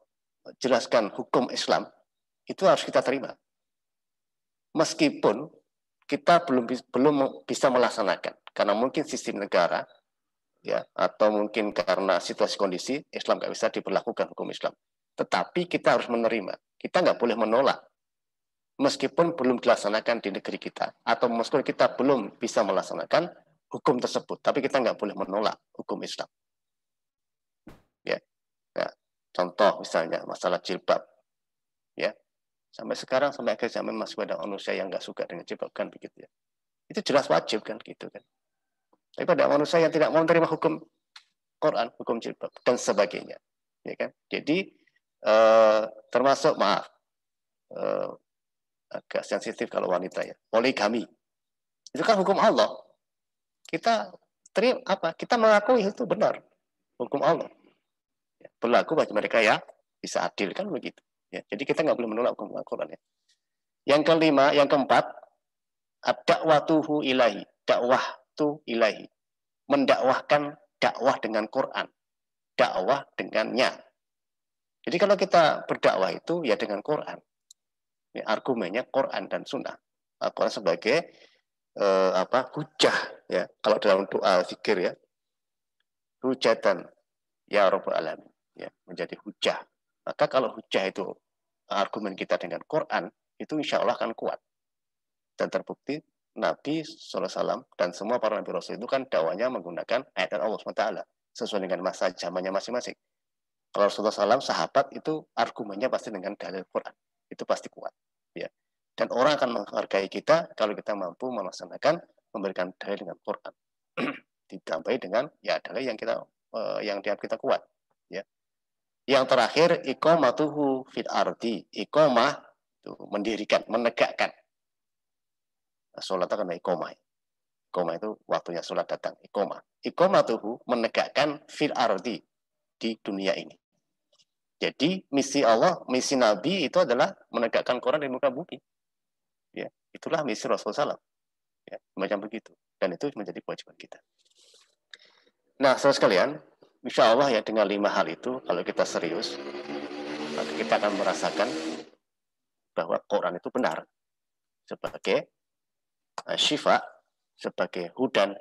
jelaskan hukum Islam, itu harus kita terima. Meskipun kita belum bisa melaksanakan, karena mungkin sistem negara, ya, atau mungkin karena situasi kondisi, Islam nggak bisa diberlakukan hukum Islam. Tetapi kita harus menerima. Kita nggak boleh menolak. Meskipun belum dilaksanakan di negeri kita, atau meskipun kita belum bisa melaksanakan hukum tersebut, tapi kita nggak boleh menolak hukum Islam. Ya. Nah, contoh misalnya masalah jilbab. Ya. Sampai sekarang, sampai akhir zaman masih ada manusia yang nggak suka dengan jilbab, kan begitu ya. Itu jelas wajib kan gitu kan. Tapi pada manusia yang tidak mau menerima hukum Quran, hukum jilbab dan sebagainya, ya kan. Jadi termasuk agak sensitif kalau wanita ya, poligami. Itu kan hukum Allah. Kita terima apa? Kita mengakui itu benar hukum Allah. Ya, berlaku bagi mereka yang bisa adil kan begitu. Ya, jadi kita nggak boleh menolak hukum Al-Quran ya. Yang kelima, yang keempat, ad-da'watuhu ilahi, dakwah tu ilahi, mendakwahkan dakwah dengan Quran, dakwah dengannya. Jadi kalau kita berdakwah itu ya dengan Quran, ya, argumennya Quran dan Sunnah. Al-Quran sebagai hujah ya. Kalau dalam doa zikir ya, hujatan ya Rabbul Alamin, ya, menjadi hujah. Maka kalau hujah itu argumen kita dengan Quran, itu insya Allah akan kuat. Dan terbukti Nabi SAW dan semua para Nabi Rasul itu kan dakwanya menggunakan ayat Allah SWT. sesuai dengan masa zamannya masing-masing. Kalau Rasulullah SAW, sahabat itu argumennya pasti dengan dalil Quran. Itu pasti kuat. Ya. Dan orang akan menghargai kita kalau kita mampu melaksanakan, memberikan dalil dengan Quran. Ditambah dengan ya dalil yang dianggap kita kuat. Ya. Yang terakhir, iqamatuhu fil ardi. Iqamah itu mendirikan, menegakkan. Nah, sholat akan iqamah. Iqamah itu waktunya sholat datang. Iqamah. Iqamatuhu menegakkan fil ardi, di dunia ini. Jadi misi Allah, misi Nabi itu adalah menegakkan Quran di muka bumi. Ya, itulah misi Rasulullah SAW. Ya, macam begitu. Dan itu menjadi kewajiban kita. Nah, saudara sekalian, insya Allah ya dengan 5 hal itu, kalau kita serius, maka kita akan merasakan bahwa Quran itu benar sebagai syifa, sebagai hudan,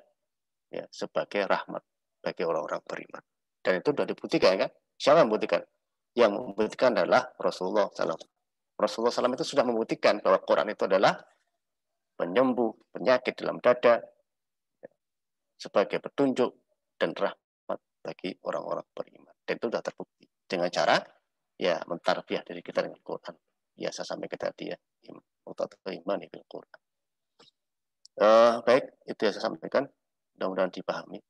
ya, sebagai rahmat bagi orang-orang beriman. Dan itu sudah dibuktikan kan? Siapa yang membuktikan? Yang membuktikan adalah Rasulullah SAW. Rasulullah SAW itu sudah membuktikan bahwa Quran itu adalah penyembuh penyakit dalam dada, sebagai petunjuk dan rahmat bagi orang-orang beriman. Dan itu sudah terbukti dengan cara ya mentarbiyah diri kita dengan Quran. Biasa sampai kita dia iman bil Quran. Baik, itu yang saya sampaikan. Mudah-mudahan dipahami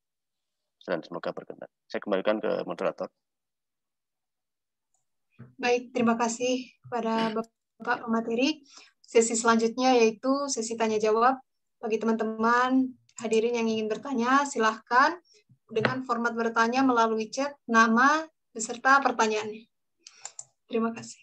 dan semoga berkenan. Saya kembalikan ke moderator. Baik, terima kasih kepada Bapak pemateri. Sesi selanjutnya yaitu sesi tanya jawab. Bagi teman-teman hadirin yang ingin bertanya, silahkan dengan format bertanya melalui chat, nama, beserta pertanyaannya. Terima kasih.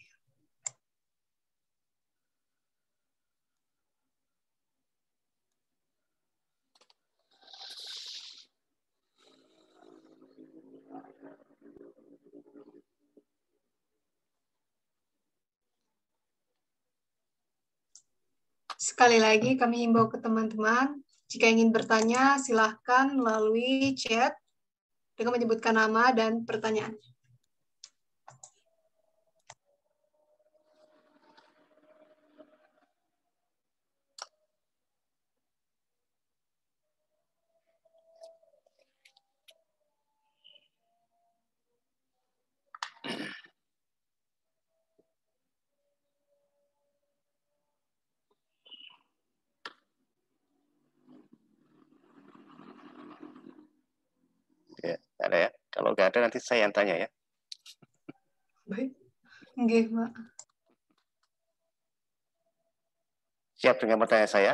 Sekali lagi kami himbau ke teman-teman, jika ingin bertanya silahkan melalui chat dengan menyebutkan nama dan pertanyaan. Ya, ada ya. Kalau nggak ada nanti saya yang tanya ya. Baik, nggih, Pak. Siap dengan pertanyaan saya?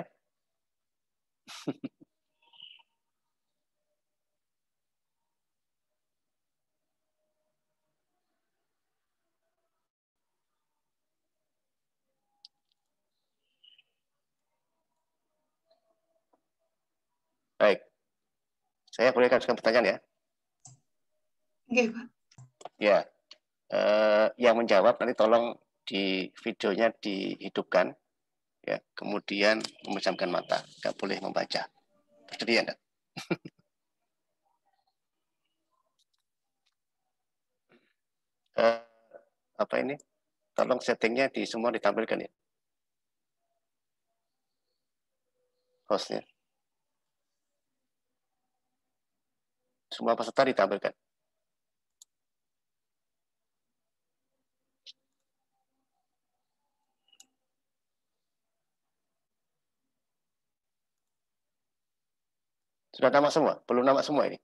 Baik. Saya boleh kasihkan pertanyaan ya? Nggih, Pak. Ya. Yang menjawab nanti tolong di videonya dihidupkan. Ya, kemudian memejamkan mata, nggak boleh membaca. Bersedia enggak? Apa ini? Tolong settingnya di semua ditampilkan ya. Hostnya. Semua peserta ditampilkan. Sudah nama semua? Belum nama semua ini?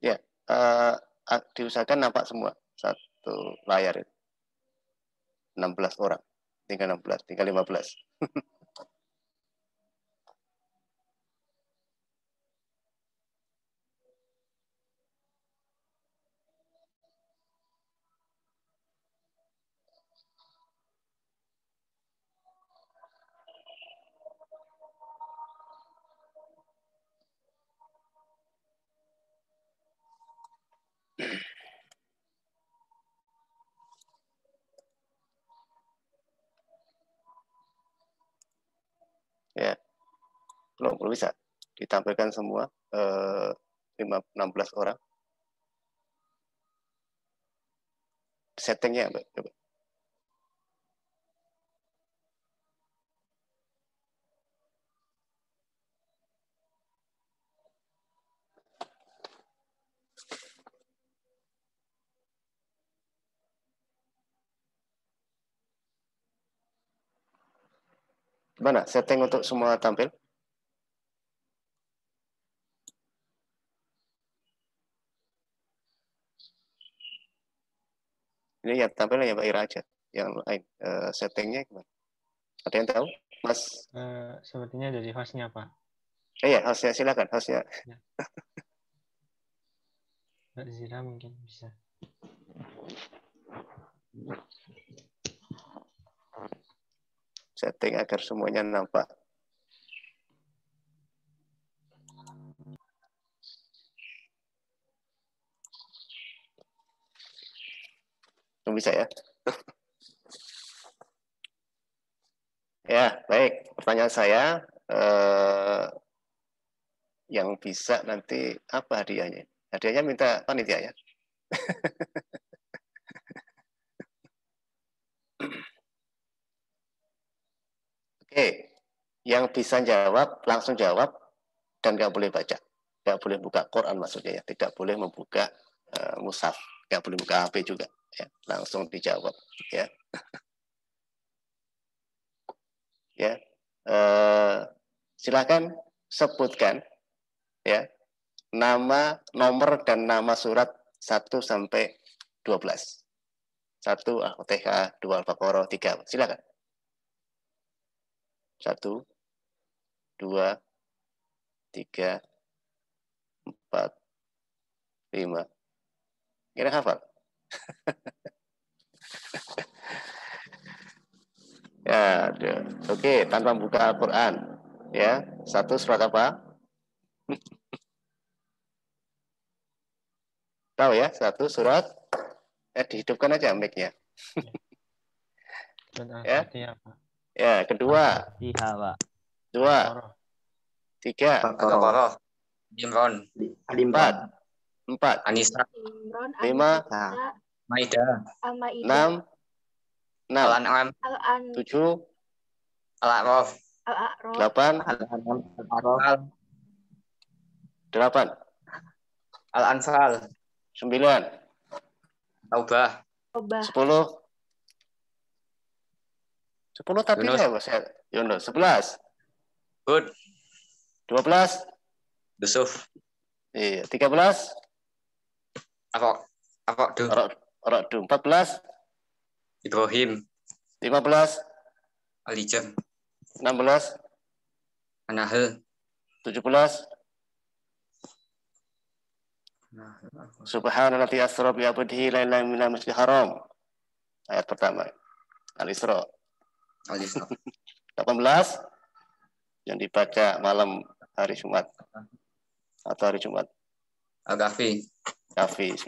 Ya, diusahakan nampak semua. Satu layar itu. 16 orang. Tinggal 16, tinggal 15. Ya, belum bisa ditampilkan semua 16 orang. Settingnya Mana setting untuk semua tampil? Ini yang tampil ya Pak Ira aja. Yang lain settingnya gimana? Ada yang tahu, Mas? Sepertinya dari hostnya, Pak. Iya, hostnya silakan, hostnya. Ya. Mbak Zira mungkin bisa. Setting agar semuanya nampak. Bisa ya? Ya, baik. Pertanyaan saya, yang bisa nanti apa hadiahnya? Hadiahnya minta panitia ya? Oke, yang bisa jawab, langsung jawab, dan nggak boleh baca. Nggak boleh buka Quran maksudnya ya. Tidak boleh membuka mushaf. Nggak boleh buka HP juga. Ya. Langsung dijawab. Ya. Ya. Silakan sebutkan ya nama, nomor, dan nama surat 1 sampai 12. 1 Al-Fatihah, 2 Al-Baqarah, 3. Silakan. 1, 2, 3, 4, 5. Kira hafal? Ya, oke, tanpa buka Al-Quran. Ya, 1 surat apa? Tahu ya, 1 surat. Dihidupkan aja mic-nya. Ya. Ya, kedua. Iya, Pak. 2, 3, Al-Baqarah, Imran, 4, Anisa, 5, Maidah, 6, Al-An'am, 7, Al-A'raf, 8, Al-Anfal, 9, Taubah, 10. 10 tadi ya, Mas. Yunus, 11. Hud, 12. Yusuf, Iya, 13. Ar-Ra'd, Ar-Ra'd, 14. Ibrahim, 15. Al-Hijr, 16. An-Nahl, 17. Subhanallah asra bi abdihi lailan minal masjidil haram. Ayat pertama. Al-Isra. 18 yang dibaca malam hari Jumat atau hari Jumat. Al-Kahfi, 19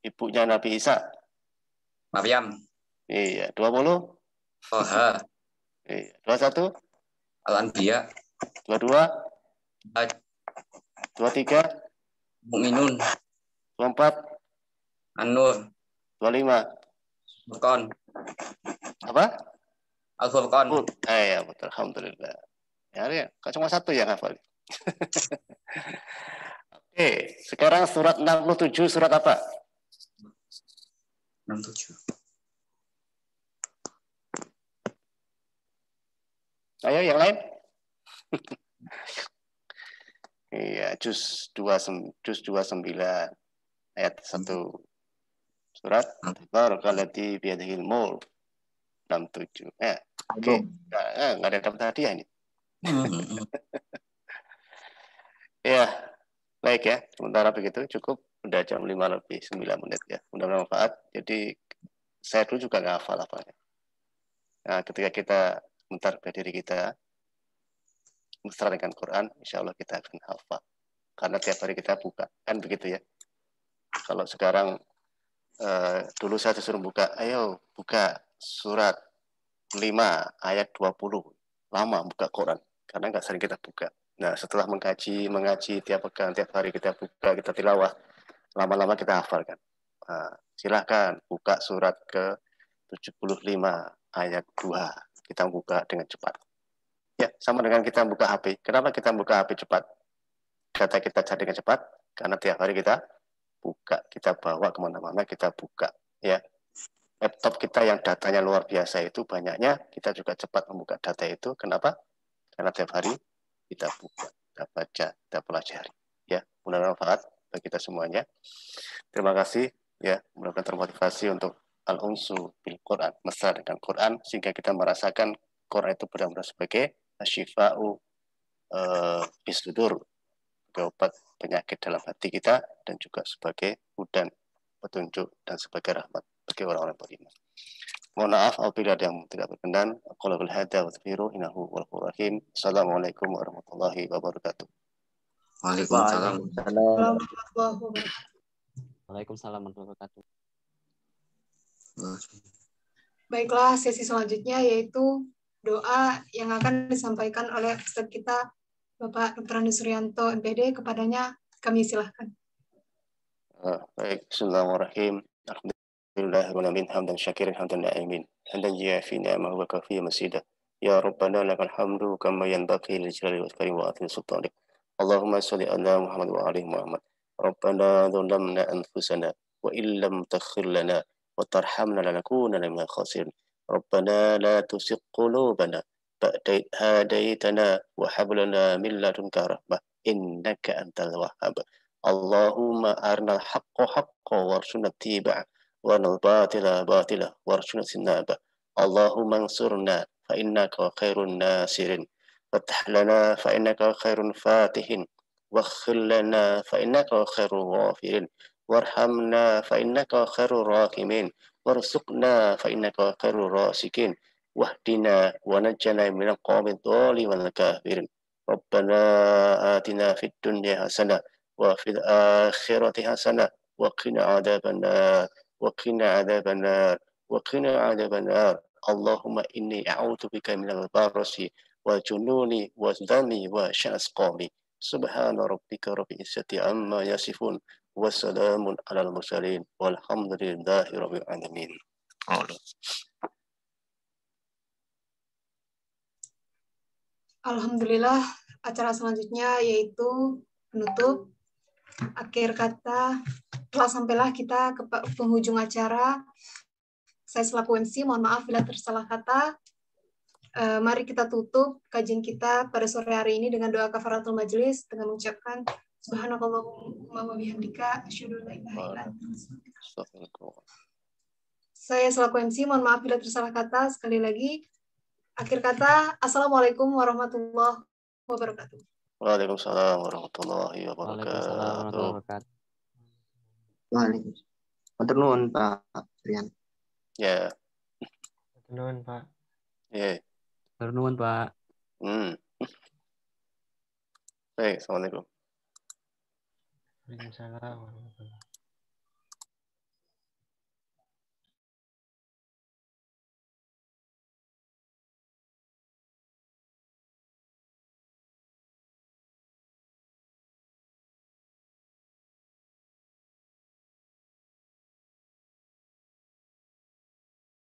ibunya Nabi Isa. Maryam, Iya, 20. Toha, Iya, 21. Al-Anbiya, 22. Hajj, 23. Mu'minun, 24. An-Nur, 25. Furqan, Apa? Al-Furqan. Ya, betul. Alhamdulillah. Ya, cuma 1 yang hafal. Oke, sekarang surat 67, surat apa? 67. Ayo yang lain. Iya, juz 29 ayat 1. Surat Barakallati biyadihil mulk 67. Oke. Enggak ada dapat hadiah ini. Ya, baik ya. Sementara begitu cukup. Udah jam 5 lebih 9 menit ya. Mudah-mudahan manfaat. Jadi saya dulu juga nggak hafal apa-apa. Nah, ketika kita mentarbiah diri kita mesra dengan Quran, insya Allah kita akan hafal. Karena tiap hari kita buka. Kan begitu ya. Kalau sekarang dulu saya disuruh buka, ayo buka surat 5 ayat 20. Lama buka Quran. Karena nggak sering kita buka. Nah, setelah mengaji tiap pekan, tiap hari kita buka, kita tilawah, lama-lama kita hafalkan. Nah, silahkan buka surat ke 75 ayat 2. Kita buka dengan cepat. Ya, sama dengan kita buka HP. Kenapa kita buka HP cepat? Data kita cari dengan cepat, karena tiap hari kita buka, kita bawa kemana-mana, kita buka. Ya, laptop kita yang datanya luar biasa itu banyaknya, kita juga cepat membuka data itu. Kenapa? Karena tiap hari kita buka, kita baca, kita pelajari. Ya, mudah-mudahan manfaat bagi kita semuanya. Terima kasih. Ya, mudah-mudahan termotivasi untuk al-unsu bil Quran, mesra dengan Quran, sehingga kita merasakan Quran itu benar-benar sebagai asyifa'u bisudur, sebagai obat penyakit dalam hati kita, dan juga sebagai hudan, petunjuk, dan sebagai rahmat bagi orang-orang beriman. Mohon maaf apabila ada yang tidak berkenan. Qul bil hada wa tafiru innahu wal rahim. Assalamualaikum warahmatullahi wabarakatuh. Waalaikumsalam. Warahmatullahi wabarakatuh. Waalaikumsalam warahmatullahi wabarakatuh. Baiklah, sesi selanjutnya yaitu doa yang akan disampaikan oleh Ustadz kita, Bapak Dr. Andi Suryanto, MPD. Kepadanya kami silahkan. Baik, bismillahirrahmanirrahim. Alhamdulillahirrahmanirrahim. Hamdan syakirin, hamdan na'imin. Hamdan jiafi ni'amah wa kafi masida. Ya Rabbana lakal hamdu kama yanbaghi li jalali wajhika wa azimi sultanik. Allahumma sholli ala Muhammad wa ali Muhammad. Rabbana dhalamna anfusana wa illam taghfir lana wa tarhamna lanakunanna minal khasirin. Rabbana la tuzigh qulubana ba'da idh hadaytana wa hab lana min ladunka rahmah innaka antal wahhab. Allahumma arnal haqqa haqqa warzuqna ittiba'ah wa arnal batila batila warzuqna ijtinabah. Allahumma ansurna fa innaka khairun nasirin. Fathah lana fa innaka khairun fatihin. Waghfir lana fa innaka khairul ghafirin. Warhamna fa innaka khairur rahimin. Warzuqna fa innaka khairur rasikin. Wahdina wa najjana minal qawmi dhalimin wal kafirin. Rabbana atina fid dunya hasanah وفي الآخرة حسنة وقنا عذاب النار وقنا عذاب النار وقنا عذاب النار. اللهم إني أعوذ بك من البرص والجنون والدم والأسقام. سبحان ربك رب العزة عما يصفون وسلام على المرسلين والحمد لله رب العالمين. Alhamdulillah, acara selanjutnya yaitu penutup. Akhir kata, telah sampailah kita ke penghujung acara. Saya selaku MC, mohon maaf bila tersalah kata. Mari kita tutup kajian kita pada sore hari ini dengan doa kafaratul majelis dengan mengucapkan Subhanakallahumma wa bihamdika asyhadu an la ilaha illa anta. Saya selaku MC, mohon maaf bila tersalah kata. Sekali lagi, akhir kata, Assalamualaikum warahmatullahi wabarakatuh. Waalaikumsalam warahmatullahi Waalaikumsalam warahmatullahi wabarakatuh. wabarakatuh. Waalaikumsalam. Matur nuwun Pak Rian. Ya, Nuhun, Pak. ya. Nuhun, Pak. Baik, assalamualaikum. Waalaikumsalam warahmatullahi wabarakatuh.